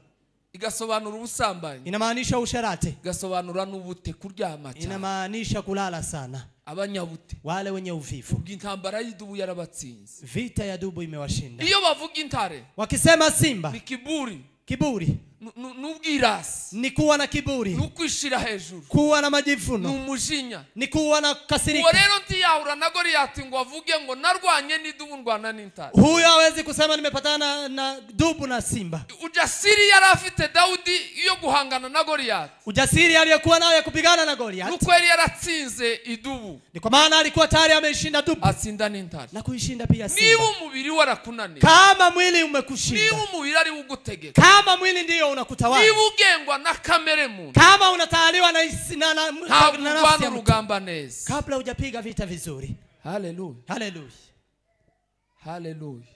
Igasobanura ubusambanyi. Inamaanisha usharati. Igasobanura n'ubute kuryama cyane. Inamaanisha kulala sana. Abanyabute. Wale wenye uvivu. Intambara y'idubu yarabatsinze. Vita ya dubu imewashinda. Iyo bavuga intare, wakisema simba, ni kiburi. Kiburi. N'ubwirasi. Ni kuwa na kiburi. N'ukwishira hejuru. Kuwa na majivuno. N'umujinya. Ni kuwa na kasirika. Uwo rero ntiyahura na Goliyati ngo avuge ngo narwanye n'idubu ndwana n'intare. Huyo hawezi kusema nimepatana na dubu na simba. Ujasiri yari afite Daudi iyo guhangana na Goliyati. Ujasiri aliyokuwa nayo ya kupigana na Goliyati. Nuko yari yaratsinze idubu. Ni kwa maana alikuwa tayari ameshinda dubu. Atsinda n'intare. Na kuishinda pia simba. Niba umubiri warakunaniye. Kama mwili umekushinda. Niba umubiri ari ugutegeka. Kama mwili ndio unakutawala. Niba ugengwa na kamere muntu. Kama unatawaliwa na nafsi ya rugamba neza. Kabla hujapiga vita vizuri. Hallelujah. Hallelujah. Hallelujah.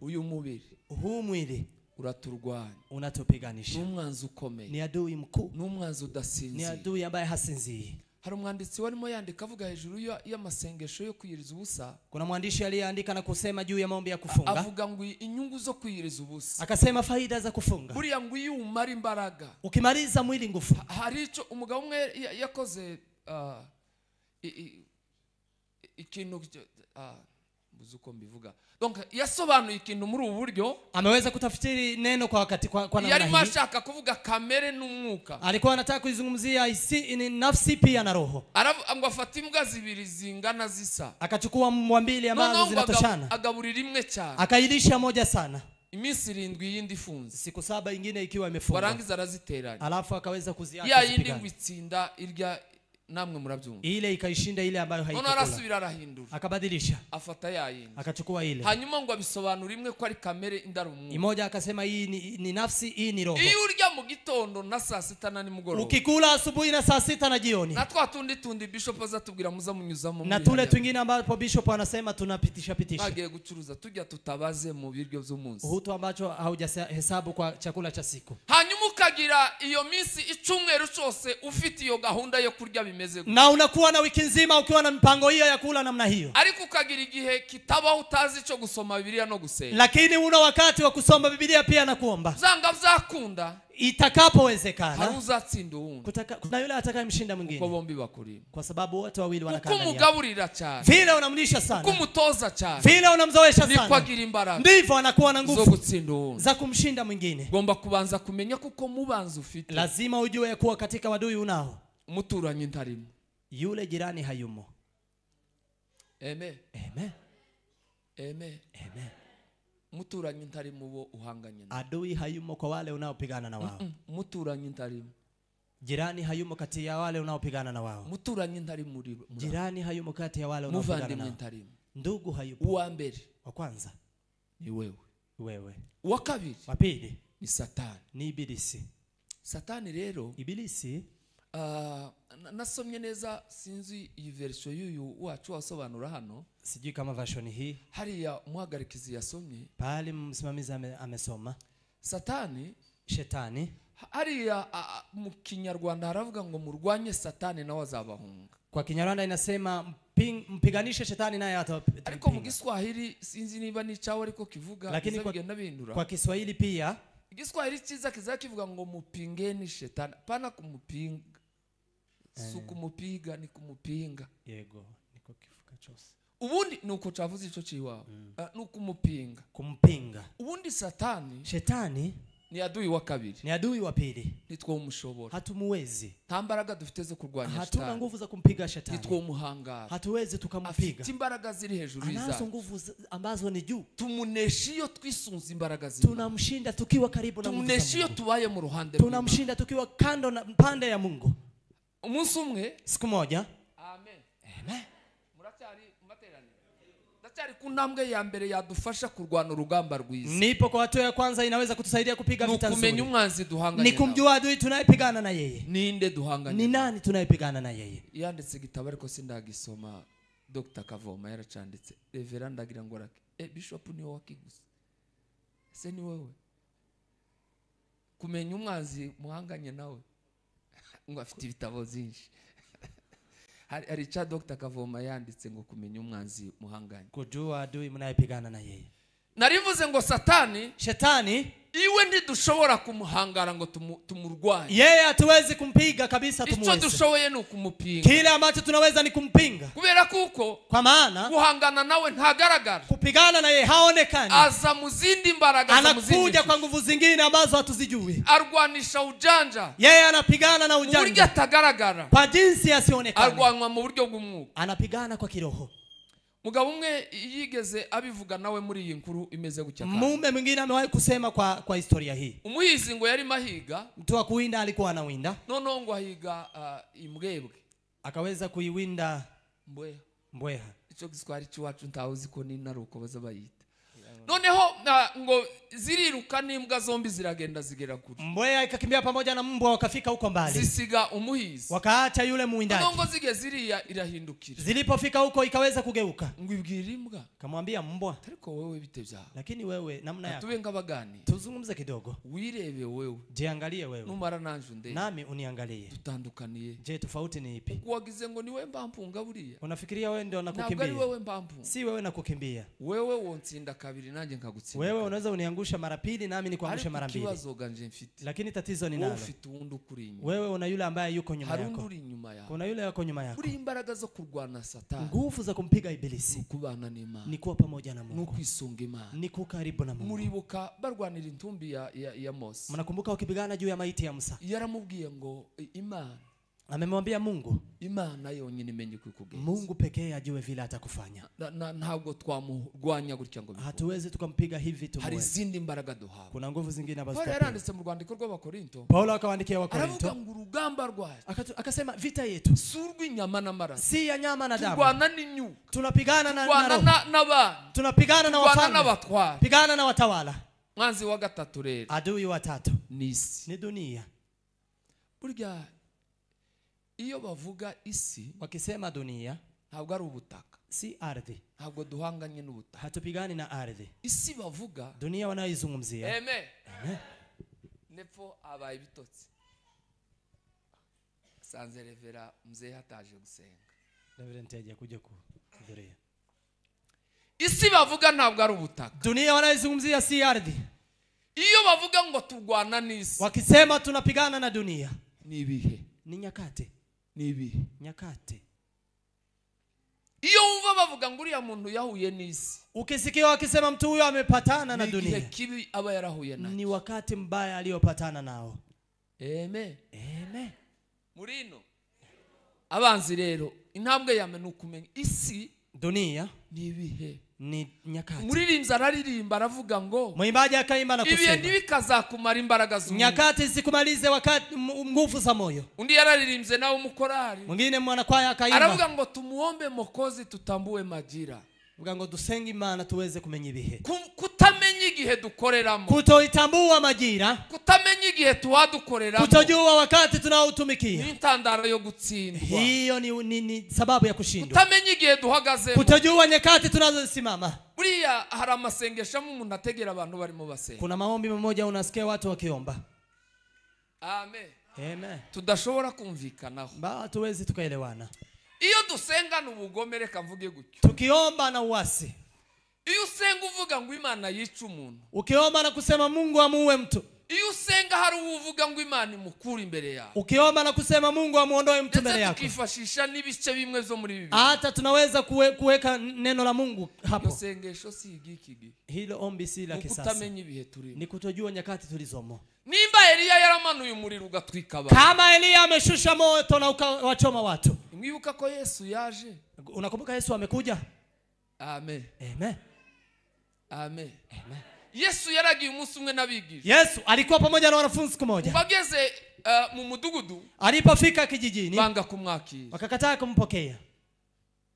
Uyu mubiri. Huu mwili uraturwanya. Unatupiganisha. N'umwanzi ukomeye. Ni adui mkuu. N'umwanzi udasinzira. Ni adui ambaye hasinzii. Hari umwanditsi warimo yandika avuga hejuru y'amasengesho yo kwiyiriza ubusa. Kuna mwandishi aliyeandika na kusema juu ya maombi ya kufunga. Avuga ngo inyungu zo kwiyiriza ubusa. Akasema faida za kufunga. Buriya ngo iyo umara imbaraga. Ukimaliza mwili nguvu. Hari ico umugabo umwe yakoze ikintu buzuko mbivuga. Donc yasobanuye ikintu muri ubu buryo. Ameweza kutafsiri neno kwa wakati kwa namna hii. Yari mashaka kuvuga kamere n'umwuka. Alikuwa anataka kuizungumzia ni nafsi pia na roho. Ngo afata imbwa zibiri zingana zisa. Akachukua mbwa mbili ambazo zinatoshana. Agaburira imwe cyane. Akailisha moja sana. Iminsi 7 yindi ifunze. Siku 7 ingine ikiwa imefungwa. Warangiza araziteranya. Alafu akaweza kuziacha. Ya yindi ngwitsinda irya namwe murabyumva ile ikaishinda ile ambayo none haikukula. arasubira arahindura Akabadilisha, afata yayindi akachukua ile. hanyuma ngo abisobanura imwe ko ari kamere indari umwuka Imoja akasema hii ni nafsi, hii ni roho. iyo urya mu gitondo na saa sita na nimugoroba Ukikula asubuhi na saa 6 na jioni. na tundi bishop azatubwira muza munyuzamo Na tule twingine ambapo bishop anasema tunapitisha. bagiye gucuruza tujya tutabaze mu biryo by'umunsi Hutu ambacho haujahesabu kwa chakula cha siku. hanyuma ukagira iyo minsi icumweru cyose ufite iyo gahunda yo kurya bimeze gutya Na unakuwa na wiki nzima ukiwa na mipango hiyo ya kula namna hiyo. ariko ukagira igihe kitabaho utazi cyo gusoma Biblia no gusenga Lakini una wakati wa kusoma Biblia pia na kuomba. zanga zakunda Itakapowezekana hari uzatsinda uwundi kuna yule atakayemshinda uko mwingine. bombi bakuri Kwa sababu wote wawili uko wanakaa. mugaburira cyane Vile unamlisha uko sana, mutoza cyane vile unamzoesha niko sana, agira imbaraga ndivyo anakuwa na zo nguvu gutsinda uwundi za kumshinda mwingine. ugomba kubanza kumenya kuko mubanza ufite Lazima ujue kuwa katika wadui unao umuturanyi ntarimo yule jirani hayumo. amen Amen. amen Amen. umuturanyi ntarimo bo uhanganye na Adui hayumo kwa wale unaopigana na wao. umuturanyi ntarimo Jirani hayumo kati ya wale unaopigana na wao. umuturanyi ntari muri Jirani hayumo kati ya wale unaopigana muvandimwe nao. ntarimo Ndugu hayupo. uwa mbere Wa kwanza ni wewe wewe. uwa kabiri Wa pili ni satani ni ibilisi. satani rero Ibilisi nasomye neza sinzi iyi version y'uyu wacu wasobanura hano sijui kama version hii hariya umuhagarikizi yasomye pale msimamizi amesoma. satani Shetani hariya mu Kinyarwanda haravuga ngo murwanye satani nawe azabahunga. kwa Kinyarwanda inasema mpiganishe shetani naye atawapinga. Ariko mu Giswahili sinzi niba ni cyawe ariko kivuga lakini kwa Kiswahili pia Igiswahili cyiza kizakivuga ngo mupingeni shetani pana kumupinga su kumupiga ni kumupinga yego niko kifuka cyose ubundi nuko cavuze ico ciwawe nuko kumupinga kumpinga. ubundi satani Shetani ni adui wa kabiri, ni adui wa pili, nitwo umushobora hatumuwezi, nta mbaraga dufite zo kurwanya shetani, hatuna nguvu za kumpiga shetani, nitwo umuhangara, hatuwezi tukampiga, afite imbaraga ziri hejuru anazo yiza, nguvu ambazo ni juu, tumunesha iyo twisunze imbaraga z'Imana, tunamshinda tukiwa karibu na Mungu, tumunesha iyo tubaye mu ruhande, tunamshinda tukiwa kando na pande ya Mungu. Umunsi umwe, siku moja, amen, amen, muracyari materani, ndacyari ku ntambwe ya mbere yadufasha kurwana urugamba rwiza, nipo kwa hatua ya kwanza inaweza kutusaidia kupiga vita nzuri, kumenya umwanzi duhanganye, ni kumjua adui tunayepigana na yeye, ninde duhanganye, ni nani tunayepigana na yeye. Yanditse igitabo ariko sindagisoma, Dr. Kavoma yaracanditse, Reverend agira ngo arake, Bishop niwe wakigusa, se ni wewe kumenya umwanzi muhanganye nawe, ngo afite ibitabo byinshi. Hari cha Dr. Kavoma yanditse ngo kumenya umwanzi muhanganye, kujua adui mnayepigana na yeye. Narivuze ngo satani, shetani iwe ntidushobora kumuhangara ngo tumurwaye, yeye hatuwezi kumpiga kabisa, tumuweze. Icyo dushoboye ni ukumupinga, kile ambacho tunaweza ni kumpinga, kubera kuko kwa maana guhangana nawe ntagaragara, kupigana na yeye haonekani, aza mu zindi mbaraga, anakuja kwa nguvu zingine ambazo hatuzijui, arwanisha ujanja, yeye anapigana na mu buryo ujanja atagaragara, kwa jinsi yasionekana, arwanwa mu buryo bw'umwuka, anapigana kwa kiroho. Mugabo umwe yigeze abivuga nawe muri iyi nkuru imeze gutya, mume mwingine amewahi kusema kwa historia hii, umuhizi ngo yari mahiga, mtu wa kuwinda alikuwa anawinda, noneho ngo ahiga imbwebwe, akaweza kuiwinda mbweha. Ico Giswahili cy'iwacu ntawuzi ko ni naruko baza bayita, noneho ngo ziriruka n'imbwa zombi ziragenda zigera kuri, mbweha ikakimbia pamoja na mbwa wakafika huko mbali, zisiga umuhizi, wakaacha yule muwindaji, ngo zige ziriya irahindukira, zilipofika huko ikaweza kugeuka, ngo ibwira imbwa, kamwambia mbwa, ariko wewe bite byawe, lakini wewe namna yako, tube ngabagani, tuzungumze kidogo, wirebe wewe, jiangalie wewe, numara nanje unde nami uniangalie, tutandukaniye, je tofauti ni ipi? Wagize ngo niwe mbampunga buriya, unafikiria wewe ndio nakukimbia, nakukimbia, wewe mbampunga, si wewe nakukimbia, wewe wonsinda kabiri nanjye nkagutsinda, wewe unaweza uniangusha mara pili nami nikuangusha mara mbili, kibazo ganje mfite, lakini tatizo ni nalo, ufite uwundi ukuri inyuma, wewe una yule ambaye yuko nyuma yako, hari uri inyuma yako, kuna yule yako nyuma yako, uri imbaraga zo kurwana satani, nguvu za kumpiga ibilisi, kubana n'Imana, ni kuwa pamoja na Mungu, n'ukwisunga Imana, ni kuwa karibu na Mungu. Muribuka barwanira intumbi ya Mose, mnakumbuka wakipigana juu ya maiti ya Musa, yaramubwiye ngo Imana Amemwambia Mungu. Imana yonyine imenye kukugenza. Mungu pekee ajue vile atakufanya. Ntabwo twamurwanya gutya ngo bikore. Hatuwezi tukampiga hivi tumwe. Hari izindi mbaraga duhawe. Kuna nguvu zingine ambazo Paulo yaranditse mu rwandiko rw'Abakorinto. Paulo akawaandikia Wakorinto. Aravuga ngo urugamba rwacu. Akasema vita yetu surwi nyama na maraso. si ya nyama na damu. Turwana n'inyuka. Tunapigana na roho. n'abantu. Tunapigana na wafalme. n'abatware. Pigana na watawala. Mwanzi wa gatatu rero. Adui wa tatu n'isi. ni dunia. Burya iyo bavuga isi wakisema dunia ntabwo ari ubutaka. Si ardhi. Ntabwo duhanganye n'ubutaka. Hatupigani na ardhi. Isi bavuga dunia wanaizungumzia. Amen. Nepfo abaye bitotsi. Sanze revera mzee hataje gusenga. Reverend yaje kuja kuhudhuria. Isi bavuga ntabwo ari ubutaka. Dunia wanaizungumzia si ardhi. Iyo bavuga ngo turwana n'isi wakisema tunapigana na dunia ni ibihe. Ni nyakati. Ni ibihe. Nyakati. Iyo umva bavuga ngo uriya muntu yahuye n'isi. Ukisikia wakisema mtu huyo amepatana na dunia. Ni kibi aba yarahuye nayo. Ni wakati mbaya aliyopatana nao. Amen. Amen. Murino. Abanzi rero intambwe yame nukumenya isi dunia ni ibihe. Ni nyakati. Muririmbyi araririmba aravuga ngo mwimbaji akaimba na kusema ibihe ntibikazakumara imbaraga z'umuntu. Nyakati zikumalize wakati nguvu za moyo. Undi yararirimbye nawe umukorari. Mwingine mwanakwaya akaimba aravuga ngo tumuombe Mokozi tutambue majira. Vuga ngo dusenga Imana tuweze kumenya ibihe. Kutamenya igihe dukoreramo. Kutoitambua majira. Kutamenya igihe tuwadukoreramo. Kutojua wakati tunaotumikia. Ni intandaro yo gutsindwa. Hiyo ni sababu ya kushindwa. Kutamenya igihe duhagazemo. Kutojua nyakati tunazosimama. Buriya hari amasengesho umuntu ategera abantu barimo basenga. Kuna maombi mmoja unasikia watu wakiomba. Amen. Amen. Tudashobora kumvikanaho. Hatuwezi tukaelewana. Iyo dusenga n'ubugome reka mvuge gutyo. Tukiomba na uasi. Iyo usenga uvuga ngo Imana yica umuntu. Ukiomba na kusema Mungu amuue mtu. Iyo usenga hari uvuga ngo Imana imukura imbere yawe. Ukiomba na kusema Mungu amuondoe mtu mbele yako. Tukifashisha nibice bimwe zo muri Biblia. Hata tunaweza kuweka neno la Mungu hapo. Sengesho si igikigi. Hilo ombi si la kisasa. Kutamenya ibihe turi. Ni kutojua nyakati tulizomo. Nimba Elia yaramanuye umuriro ugatwika abantu. Kama Elia ameshusha moto na ukawachoma watu. Mwibuka ko Yesu yaje. Unakumbuka Yesu amekuja? Amen. Amen. Amen. Amen. Yesu yaragiye umunsi umwe nabigisha. Yesu alikuwa pamoja na wanafunzi siku moja. Bageze mu mudugudu. Alipofika kijijini. Banga kumwakira. Wakakataa kumpokea.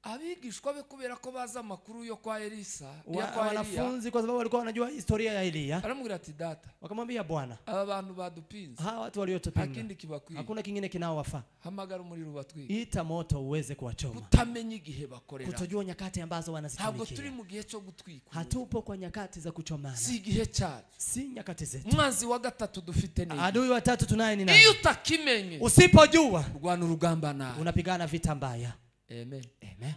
Abigishwa be kubera ko baza makuru yo kwa Elisa. Wanafunzi kwa sababu walikuwa wanajua historia ya Elia. Aramubwira ati data. Wakamwambia Bwana. Aba bantu badupinze. Hawa watu waliotupinga. Akindi kibakwiye. Hakuna kingine kinaowafaa. Hamagara umuriro batwike. Ita moto uweze kuwachoma. Kutamenya igihe bakorera. Kutojua nyakati ambazo wanazitumikia. Ntabwo turi mu gihe cyo gutwika. Hatupo kwa nyakati za kuchomana. Si igihe cyacu. Si nyakati zetu. Mwanzi wa gatatu dufite nini? Adui wa tatu tunaye ni nani? Iyo utakimenye. Usipojua urwana urugamba nawe. Unapigana vita mbaya. Amen. Amen.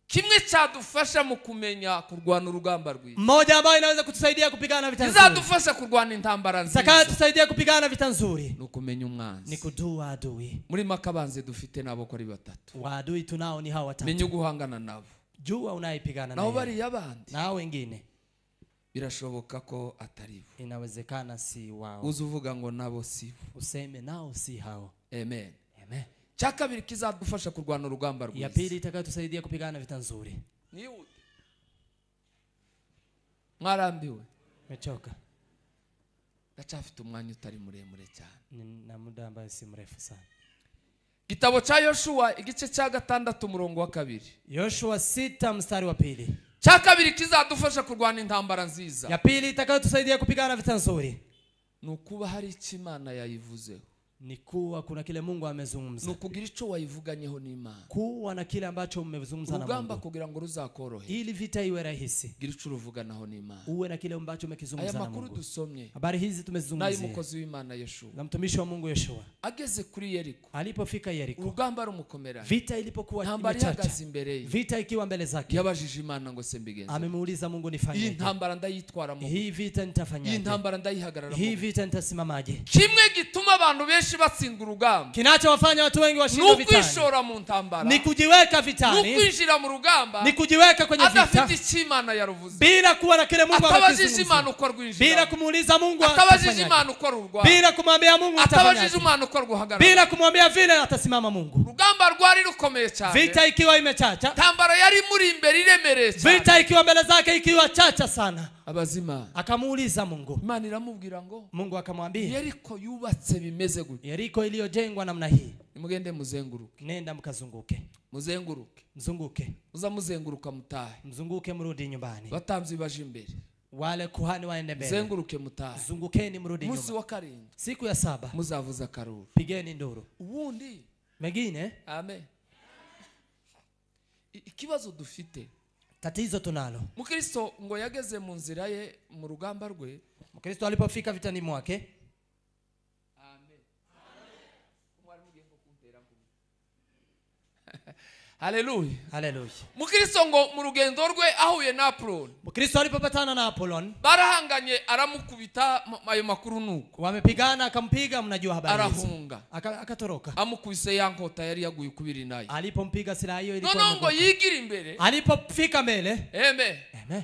Kimwe cyadufasha mu kumenya kurwana urugamba rwiza. Mmoja ambayo inaweza kutusaidia kupigana vita nzuri. Izadufasha kurwana intambara nziza. Saka tusaidia kupigana vita nzuri. Nukumenya umwanzi. Ni kujua adui. Muri makabanze dufite nabo kuri batatu. Wa adui tunao ni hawa watatu. Menya guhangana nabo. Jua unaipigana nao bari yabandi. Na wengine. Birashoboka ko ataribo. Inawezekana si wao. Uzuvuga ngo nabo sibo. Useme nao si hao. Amen. Amen. Chakabiri kizadufasha kurwana urugamba rwiza. Ya pili itakayotusaidia kupigana vita nzuri. Ni ute. Mwarambiwe. Mechoka. Ndacafite umwanya utari muremure cyane. Na muda ambaye si mrefu sana. Gitabo cha Yoshua igice cya 6 umurongo wa 2. Yoshua 6 mstari wa 2. Chakabiri kizadufasha kurwana intambara nziza. Ya pili itakayotusaidia kupigana vita nzuri. Nukuba hari ikimana yayivuzeho. Ni kuwa kuna kile Mungu amezungumza. Nukugira ico wayivuganyeho n'Imana. Kuwa na kile ambacho umezungumza na Mungu. Urugamba kugira ngo ruzakorohe. Ili vita iwe rahisi. Gira ico uruvuganaho n'Imana. Uwe na kile ambacho umekizungumza na Mungu. Aya makuru dusomye. Habari hizi tumezizungumzia. Na umukozi w'Imana Yoshua. Na mtumishi wa Mungu Yoshua. Ageze kuri Yeriko. Alipofika Yeriko. Urugamba rumukomera. Vita ilipokuwa imechacha. Vita ikiwa mbele zake. Yabajije Imana ngo se mbigenze. Amemuuliza Mungu nifanyeje? Hii ntambara ndayitwara mu. Hii vita nitafanyaje? Hii ntambara ndayihagarara mu. Hii vita nitasimamaje? Kimwe gituma abantu benshi benshi batsinda urugamba kinachowafanya watu wengi washindwe vitani nukwishora mu ntambara ni kujiweka vitani nukwinjira mu rugamba ni kujiweka kwenye vita adafite imana yaruvuze bila kuwa na kile Mungu atabajije imana uko bila rwinjira kumuuliza Mungu atabajije imana uko rurwa bila kumwambia Mungu atabajije imana uko rguhagarara bila kumwambia vile atasimama Mungu urugamba rwari rukomeye cyane vita ikiwa imechacha ntambara yari muri imbere iremereye cyane vita ikiwa mbele zake ikiwa chacha sana abazima akamuuliza Mungu imana iramubwira ngo Mungu akamwambia Yeriko yubatse bimeze gute Yeriko iliyojengwa namna hii nimugende muzenguruke nenda mkazunguke mzunguke uza muzenguruka mutahe mzunguke mrudi nyumbani batamzi baje imbere wale kuhani waende mbele zenguruke mutahe zungukeni mrudi musi nyuma wa karindwi siku ya 7 muzavuza karuru pigeni nduru ubundi mengine amen ikibazo dufite tatizo tunalo mukristo ngo yageze mu nzira ye mu rugamba rwe mkristo alipofika vitani mwake haleluya mukristo ngo mu rugendo rwe ahuye na Apoloni mkristo alipopatana na Apoloni barahanganye aramukubita ayo makuru nuko wamepigana akampiga mnajua habari arahunga akatoroka amukubise ya nkota yari yaguye kubiri nayo alipompiga silaha hiyo ilikuwa noneho ngo yigira imbere alipofika mbele amen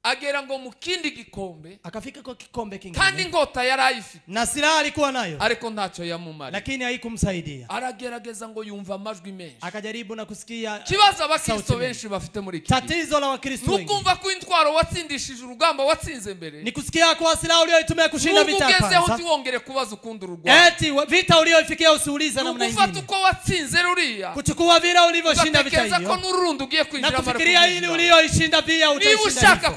agera ngo mu kindi gikombe akafika kwa kikombe kingine kandi ngota yari ayifite na silaha alikuwa nayo ariko ntacyo yamumara lakini haikumsaidia aragerageza ngo yumva amajwi menshi akajaribu na kusikia kibazo abakristo benshi bafite muri iki tatizo la wakristo wengi nukumva ko intwaro watsindishije urugamba watsinze mbere ni kusikia kwa silaha uliyoitumia kushinda vita kwanza utiwongere kubaza ukundi urugamba eti vita uliyoifikia usiulize namna nyingine ufata uko watsinze ruria kuchukua vile ulivyoshinda vita hiyo ko nurundi ugiye kwinjira na kufikiria ili uliyoishinda pia utaishinda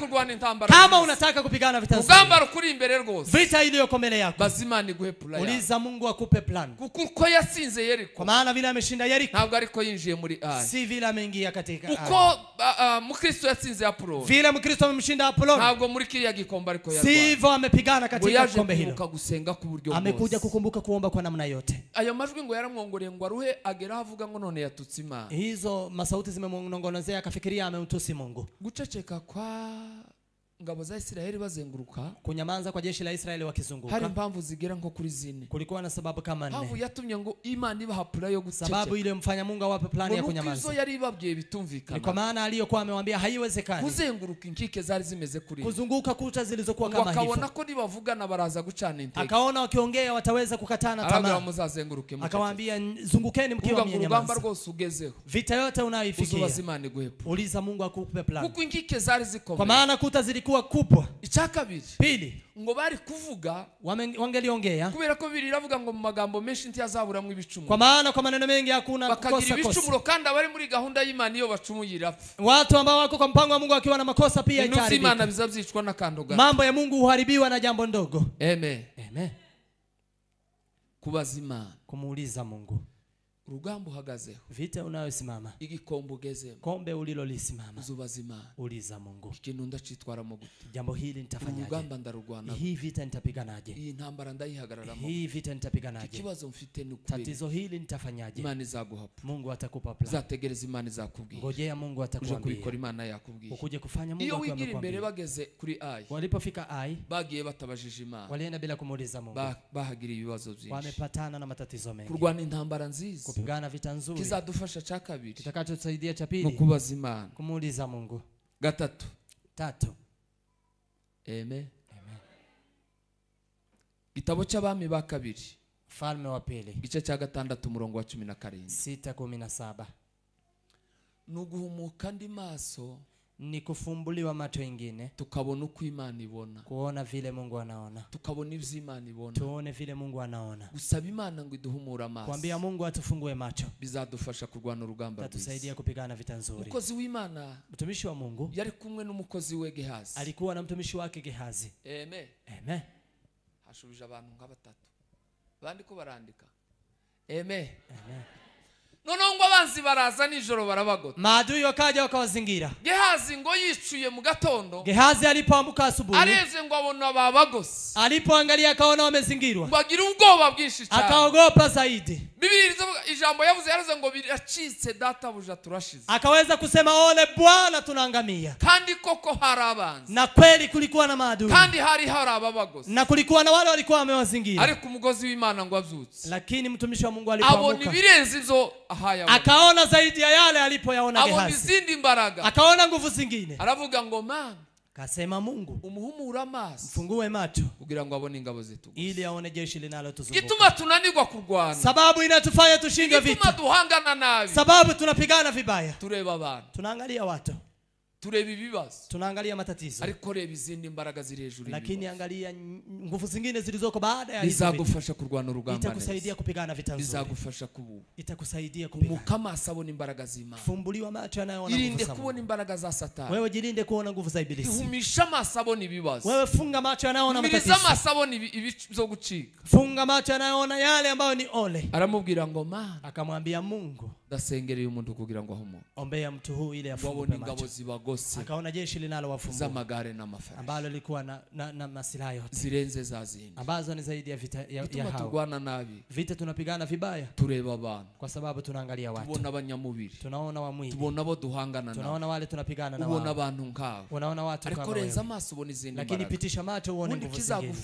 kama unataka kupigana vita ugamba rukuri imbere rwose vita iliyoko mbele yako bazimani guhe plan uliza Mungu akupe plan kuko yasinze Yeriko kwa maana vile ameshinda Yeriko ntabwo ariko yinjiye muri Ai si vile ameingia katika uko mukristo yatsinze Apoloni vile mkristo amemshinda Apoloni ntabwo muri kiriya gikombe ariko yarwa si hivyo amepigana katika gikombe hilo gusenga ku buryo amekuja kukumbuka kuomba kwa namna yote ayo majwi ngo yaramwongoreye ngo aruhe agera avuga ngo none yatutse Imana hizo masauti zimemnongonozea akafikiria ameutusi Mungu guceceka kwa ngabo za Israeli bazenguruka kunyamanza kwa jeshi la Israeli wakizunguka hari impamvu zigera nko kuri 4 kulikuwa na sababu kama 4 havu yatumye ngo Imana ibaha plan yo guceceka sababu ile mfanya Mungu awape plan ya kunyamaza izo yari ibabwiye bitumvikana ni kwa maana aliyokuwa amemwambia haiwezekani kuzenguruka inkike zari zimeze kuri kuzunguka kuta zilizokuwa kama hivyo akaona ko nibavugana baraza gucana intege akaona wakiongea wataweza kukatana tamaa muzazenguruke akawaambia zungukeni mkiwa mnyamaza rwose ugezeho vita yote unayoifikia uzubazimane guhepo uliza Mungu akupe plan kuko inkike zari zikomeye kwa maana kuta zilikuwa kubwa icyakabiri pili ngo bari kuvuga wangeliongea kubera ko biri ravuga ngo mu magambo menshi ntiyazaburamwe ibicumuro kwa maana kwa maneno mengi hakuna bakagira ibicumuro kandi abari muri gahunda y'Imana iyo bacumuyira watu ambao wako kwa mpango wa Mungu wakiwa na makosa pia itaribika Imana bizabyicwa na kandoga mambo ya Mungu uharibiwa na jambo ndogo amen kubaza Imana kumuuliza Mungu urugamba uhagazeho vita unayosimama igikombe ugezemo kombe ulilolisimama uzubaza Imana uliza Mungu ikintu ndacitwaramo gute jambo hili nitafanyaje urugamba ndarurwana hii vita nitapiganaje iyi ntambara ndayihagararamo hii vita nitapiganaje ikibazo mfite ni ukuri tatizo hili nitafanyaje Imana izaguhapa Mungu atakupa plan zategereza Imana izakubwira ngojea Mungu atakwambia kubikora Imana yakubwira ukuje kufanya Mungu akwambia iyo wigira imbere bageze kuri Ai walipofika Ai bagiye batabajije Imana walienda bila kumuuliza Mungu bahagira ibibazo byinshi wamepatana na matatizo mengi kurwana intambara nziza kupigana vita nzuri kizadufasha cha kabiri kitakachotusaidia cha pili kukubaza Imana kumuuliza Mungu gatatu amen gitabo cy'abami ba kabiri falme wa pili gice cya 6 umurongo wa 17 6:17 nuguhumuka ndi maso ni kufumbuliwa macho ingine tukabona uko Imana ibona kuona vile Mungu anaona tukabona ivyo Imana ibona tuone vile Mungu anaona gusaba Imana ngo iduhumura amaso kuambia Mungu atufungue macho bizadufasha kurwana urugamba rwiza tatusaidia kupigana vita nzuri umukozi w'Imana mtumishi wa Mungu yari kumwe n'umukozi we Gehazi alikuwa na mtumishi wake Gehazi amen hashubije abantu nka batatu bandiko barandika amen noneho ngo abanzi baraza nijoro barabagota maadui wakaja wakawazingira Gehazi ngo yicuye mu gatondo Gehazi alipoamka asubuhi areze ngo abona babagose alipoangalia akaona wamezingirwa ngo agira ubwoba bwinshi cyane akaogopa zaidi Bibiri ijambo yavuze yaraze ngo biracitse databuja turashize. Akaweza kusema ole Bwana tunaangamia. Kandi koko harabanza. Na kweli kulikuwa na maadui. Kandi hari ababagozi. Na kulikuwa na wale walikuwa wamewazingira. Ariko umugozi w'Imana ngo avyutse. Lakini mtumishi wa Mungu alipoamuka. Abona ibirenze izo ahaya. Akaona zaidi ya yale alipoyaona Gehazi. Abona izindi mbaraga. Akaona nguvu zingine. Aravuga ngo man. Kasema Mungu, umuhumura amaso, mfungue macho kugira ngo abone ingabo zetu, ili aone jeshi linalotuzunguka. Gituma tunanirwa kurwana, sababu inatufanya tushinde vita. Gituma duhangana nabi, sababu tunapigana vibaya. Tureba abantu, tunaangalia watu, tureba ibibazo, tunaangalia matatizo, ariko reba izindi mbaraga ziri hejuru. Lakini angalia nguvu zingine zilizoko baada ya hizo. Bizagufasha kurwana urugamba, itakusaidia kupigana vita nzuri, bizagufasha kubu, itakusaidia kupigana. Umukama asabona imbaraga z'Imana, fumbuliwa macho anayoona nguvu. Irinde kubona imbaraga za Satani, wewe jilinde kuona nguvu za ibilisi. Ihumisha amaso abona ibibazo, wewe funga macho anayoona matatizo, Umiriza amaso abona ibizo gucika, funga macho anayoona yale ambayo ni ole. Aramubwira ngo Mana, akamwambia Mungu, dasengereye umuntu kugira ngo ahumo, ombea mtu huyu ile afungue macho. Akaona jeshi linalowafumbua zamagare na mafarasi, ambalo lilikuwa na masilaha yote zirenze za zindi, ambazo ni zaidi ya vita ya hao. Tugwana nabi, vita tunapigana vibaya, tureba abantu, kwa sababu tunaangalia watu, tubona abanyamubiri, tunaona wa mwili, tubona abo duhangana nabo, tunaona wale tunapigana na wao, ubona abantu nkabo, unaona watu kama wewe, ariko renza amaso ubona izindi mbaraga. Lakini pitisha macho uone nguvu zingine,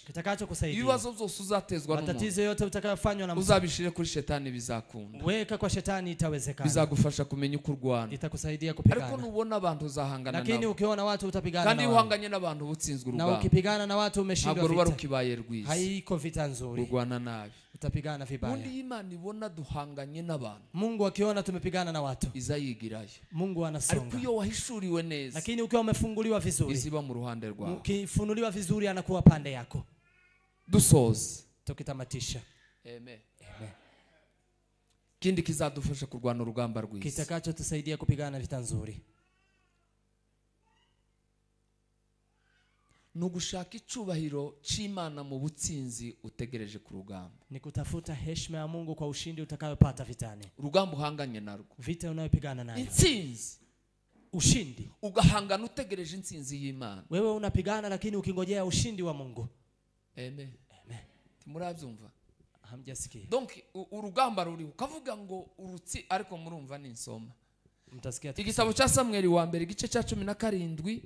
kitakacho kusaidia. Ibibazo byose uzatezwa n'umuntu, matatizo yote utakayofanywa na mtu, uzabishire kuri shetani, bizakunda. Weka kwa shetani, itawezekana. Bizagufasha kumenya uko urwana, itakusaidia kupigana. Ariko nubona abantu uzahangana nabo, lakini ukiona watu utapigana kandi nao, uhanganye n'abantu utsinzwe urugamba, na ukipigana na watu umeshindwa vita, ntabwo ruba rukibaye rwiza, haiko vita nzuri, urwana nabi, utapigana vibaya. Undi Imana ibona duhanganye n'abantu, Mungu akiona tumepigana na watu, izayigirayo, Mungu anasonga. Ariko iyo wahishuriwe neza, lakini ukiwa umefunguliwa vizuri, iziba mu ruhande rwawe, ukifunuliwa vizuri, anakuwa pande yako. Dusoze tukitamatisha, amen, amen. Kindi kizadufasha kurwana urugamba rwiza, kitakacho tusaidia kupigana vita nzuri, nugushaka icubahiro c'Imana mu butsinzi utegereje ku rugamba, ni kutafuta heshima ya Mungu kwa ushindi utakayopata vitani. Urugamba uhanganye narwo, vita unayopigana nayo, intsinzi, ushindi, ugahangana utegereje intsinzi y'Imana. Wewe unapigana lakini ukingojea ushindi wa Mungu. Amen, amen. Timurabyumva? Hamjasikia? Donc urugamba ruri ukavuga ngo urutsi, ariko murumva n'insoma. Mtasikia igitabo cha Samueli wa mbere igice cha 17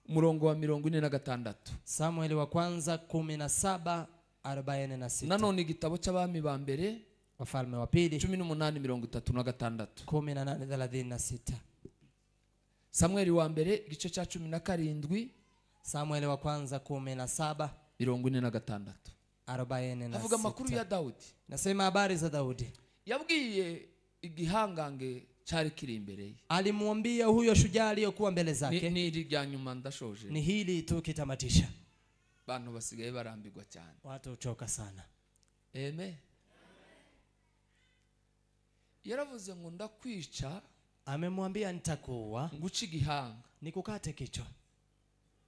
umurongo wa 46. Samueli wa kwanza 17:46. Nanone igitabo cy'abami ba mbere Wafalme wa pili 18:36. 18:36. Samueli wa mbere igice cha 17, Samueli wa kwanza 17:46. 46. Avuga makuru ya Daudi. Nasema habari za Daudi. Yabwiye igihangange cyari kiri imbere ye, alimwambia huyo shujaa aliyokuwa mbele zake. Ni rya nyuma ndashoje, ni hili tu kitamatisha. Bantu basigaye barambirwa cyane, watu uchoka sana. Amen. Yaravuze ngo ndakwica, amemwambia nitakuwa, nguci igihanga, nikukate kichwa,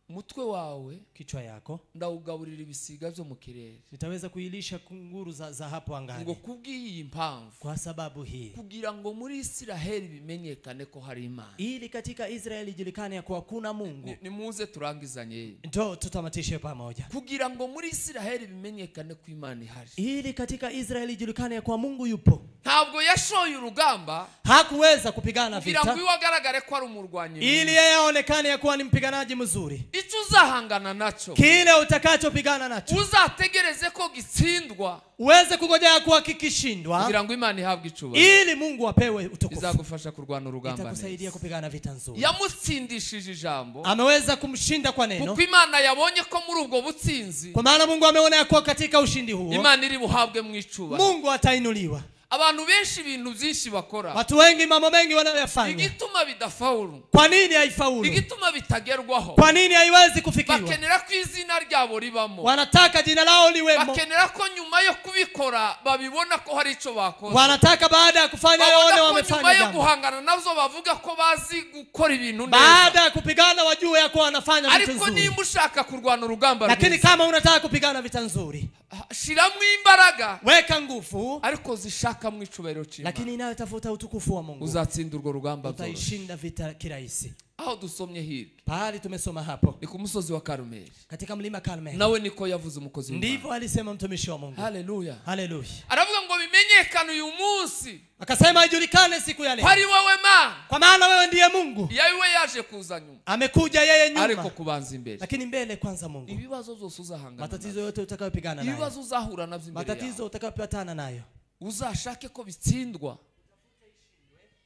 mutwe wawe, kichwa yako ndawugaburira ibisiga byo mu kirere, nitaweza kuilisha kunguru za hapo angani. Ngo kubwiyi impamvu, kwa sababu hii, kugira ngo muri Israeli bimenyekane ko hari Imana, ili katika Israeli ijulikane ya kuwa kuna Mungu. Nimuze turangizanye, ndio tutamatishe pamoja. Kugira ngo muri Israeli bimenyekane ko Imana ihari, ili katika Israeli ijulikane ya kuwa Mungu yupo. Ntabwo yashoye urugamba, hakuweza kupigana vita, kugira ngo iwagaragare ko ari umurwanyi, ili yeye aonekane ya kuwa ni mpiganaji mzuri. Icyo uzahangana nacho, kile utakachopigana nacho, uzategereze ko gitsindwa, uweze kungojea kuwa kikishindwa, kugira ngo Imana ihabwe icubahiro, ili Mungu apewe utukufu. Izagufasha kurwana urugamba, itakusaidia kupigana vita nzuri. Yamutsindishije ijambo, ameweza kumshinda kwa neno, kuko Imana yabonye ko muri ubwo butsinzi, kwa maana Mungu ameona ya kuwa katika ushindi huo Imana iri buhabwe mu icubahiro, Mungu atainuliwa. Abantu benshi ibintu byinshi bakora, watu wengi mambo mengi wanayofanya, igituma bidafaulu. Kwa nini haifaulu? Igituma bitagerwaho, kwa nini haiwezi kufikiwa? Bakenera ko izina ryabo ribamo, wanataka jina lao liwemo, bakenera ko nyuma yo kubikora babibona ko hari ico bakoze, wanataka baada ya kufanya yone wamefanya jambo, nyuma yo guhangana nazo bavuga ko bazi gukora ibintu neza, baada ya kupigana wajue ya kuwa wanafanya vitu nzuri. Ariko nimba ushaka kurwana urugamba, lakini kama unataka kupigana vita nzuri, shiramwe imbaraga, weka nguvu, ariko zishaka mu icubahiro cy'Imana, lakini inayotafuta utukufu wa Mungu, uzatsinda urwo rugamba, utaishinda vita kirahisi. Aho dusomye hirya, pahali tumesoma hapo, ni ku musozi wa Karumeli, katika mlima Karmeli, nawe niko yavuze umukozi w'Imana, ndivyo alisema mtumishi wa Mungu. Haleluya, haleluya. Aravuga ngo bimenye hamenyekana uyu munsi akasema ijulikane siku ya leo hari wowe Mana, kwa maana wewe ndiye Mungu. yawe yaje kuza nyuma Amekuja yeye ariko nyuma kubanza imbere. lakini mbele kwanza Mungu. Ibibazo zose uzahangana Matatizo nabyo, yote utakayopigana nayo, ibibazo uzahura nabyo imbere matatizo yawe, utakayopatana nayo, uzashake ko bitsindwa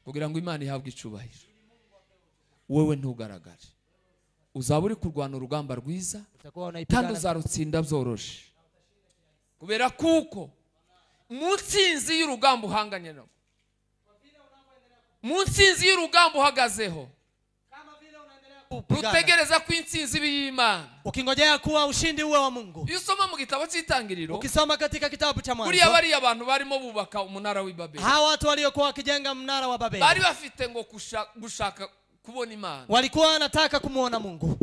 kugira ngo Imana ihabwe icubahiro. Wewe ntugaragare, uzaba uri kurwana urugamba rwiza utakuwa kandi unaipigana. uzarutsinda byoroshe, kubera kuko mu ntsinzi y'urugamba uhanganye nabo, mu ntsinzi y'urugamba uhagazeho, utegereza ko intsinzi y'Imana. Ukingojea kuwa ushindi uwe wa Mungu. Iyo usoma mu gitabo cy'Itangiriro, Ukisoma katika kitabu cha buriya Mwanzo, bari abantu barimo bubaka umunara w'Ibabeli, hawa watu waliokuwa wakijenga mnara wa Babeli bari bafite ngo gushaka kubona Imana, walikuwa wanataka kumuona Mungu,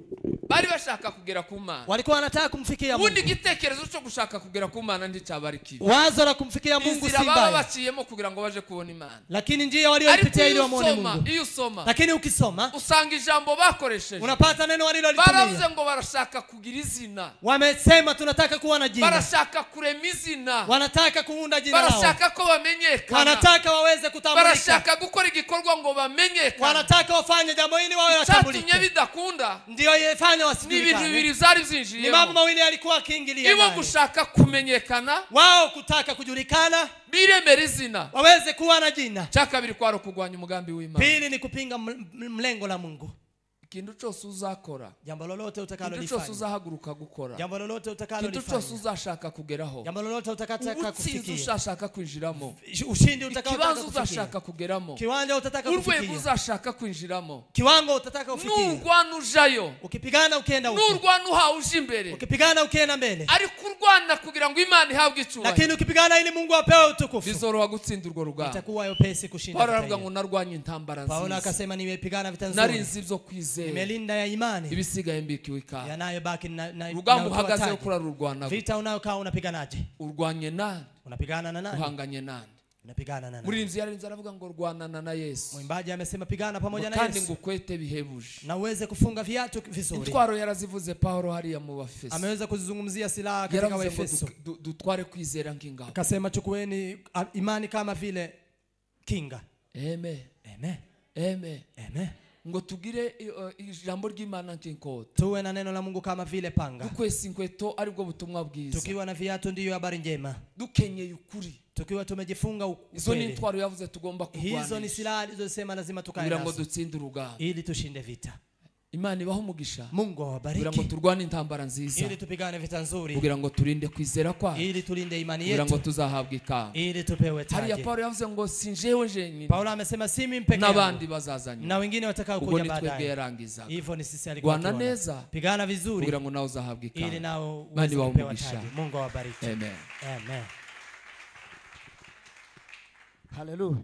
bari bashaka kugera ku Mana. walikuwa wanataka kumfikia Mungu. Ubundi igitekerezo cyo gushaka kugera ku Mana nticyabari kibi, Wazo la kumfikia Mungu inzira si baba mbaya, baciyemo kugira ngo baje kubona Imana. lakini njia Ariko walioipitia ili wamuone Mungu. iyo usoma Lakini ukisoma usanga ijambo bakoresheje, unapata neno walilolitumia. baravuze ngo barashaka kugira izina, Wamesema tunataka kuwa na jina, barashaka kurema izina, wanataka kuunda jina lao, barashaka ko bamenyekana, wanataka waweze kutambulika, barashaka gukora igikorwa ngo bamenyekane. wanataka wafanye jambo hili wawe Cyatumye watambulike. bidakunda Ndio yefanya ni ibintu wasijulikane. bibiri zari Ni mambo zinjiyemo, mawili alikuwa akiingilia ibo nayo. gushaka kumenyekana, Wao kutaka kujulikana, biremera izina. waweze kuwa na jina. Cya kabiri kwari kurwanya umugambi w'Imana. Pili ni kupinga mlengo la Mungu. Ikintu cyose uzakora, Jambo lolote ikintu cyose utakalolifanya, uzahaguruka gukora, jambo lolote ikintu cyose utakalolifanya, uzashaka kugeraho, jambo lolote utakataka ubutsinzi kufikia, uzashaka kwinjiramo, ushindi utakao ikibanza kufikia, uzashaka kugeramo, kiwanja utataka urwego kufikia, uzashaka kwinjiramo, kiwango utataka kufikia. nurwana ujayo, Ukipigana ukienda huko, nurwana uhawe uje imbere, ukipigana ukienda mbele, ariko urwana kugira ngo Imana ihabwe icyubahiro, lakini ukipigana ili Mungu apewe utukufu, bizoroha gutsinda urwo rugamba. itakuwa yopesi kushinda Paulo vita aravuga hiyo. ngo narwanye intambara Paulo nziza, akasema nimepigana vita nzuri, narinzi ibyo kwizera, nimelinda ya imani, ibisigaye mbikiwe ikawa. yanayobaki Urugamba utoa uhagazeho taji. kurarurwana, Vita unayokaa unapiganaje? urwanye nani, Unapigana na nani? uhanganye nani. Unapigana na nani? Murinzi yarinze aravuga ngo rwanana na Yesu, Mwimbaji amesema pigana pamoja na kandi Yesu ngo kwete bihebuje. na uweze kufunga viatu vizuri. Intwaro yarazivuze Paulo hariya mu Bafeso, Ameweza kuzungumzia silaha katika yaravuze Waefeso. ngo dutware kwizera nk'ingabo. Akasema chukueni imani kama vile kinga. Amen, Amen. amen. Amen. Ngo tugire ijambo ry'Imana nk'inkota, Tuwe na neno la Mungu kama vile panga. dukwesa inkweto aribwo butumwa bwiza, Tukiwa na viatu ndiyo habari njema. dukenyeye ukuri. Tukiwa tumejifunga Izo ni ukweli. intwaro yavuze tugomba Hizo ni kurwana silaha alizosema lazima tukae kugira ngo nazo dutsinde urugamba. ili tushinde vita. Imana ibaho umugisha Mungu kugira ngo awabariki turwane intambara nziza, ili tupigane vita nzuri, kugira ngo turinde kwizera kwa, ili tulinde imani kugira ngo yetu, tuzahabwe ikamba. ili tupewe Hariya taji. Paulo yavuze ngo sinjewe jenyine, Paulo amesema si mimi peke n'abandi yangu bazazanye, na wengine watakao ubwo kuja ni twebwe baadaye. yarangizaga. Hivyo ni sisi alikuwa Rwana akiona. neza Pigana vizuri kugira ngo nawe uzahabwe ili ikamba. nao Bani uweze wa kupewa umugisha. taji. Mungu awabariki. Amen. Amen. Haleluya.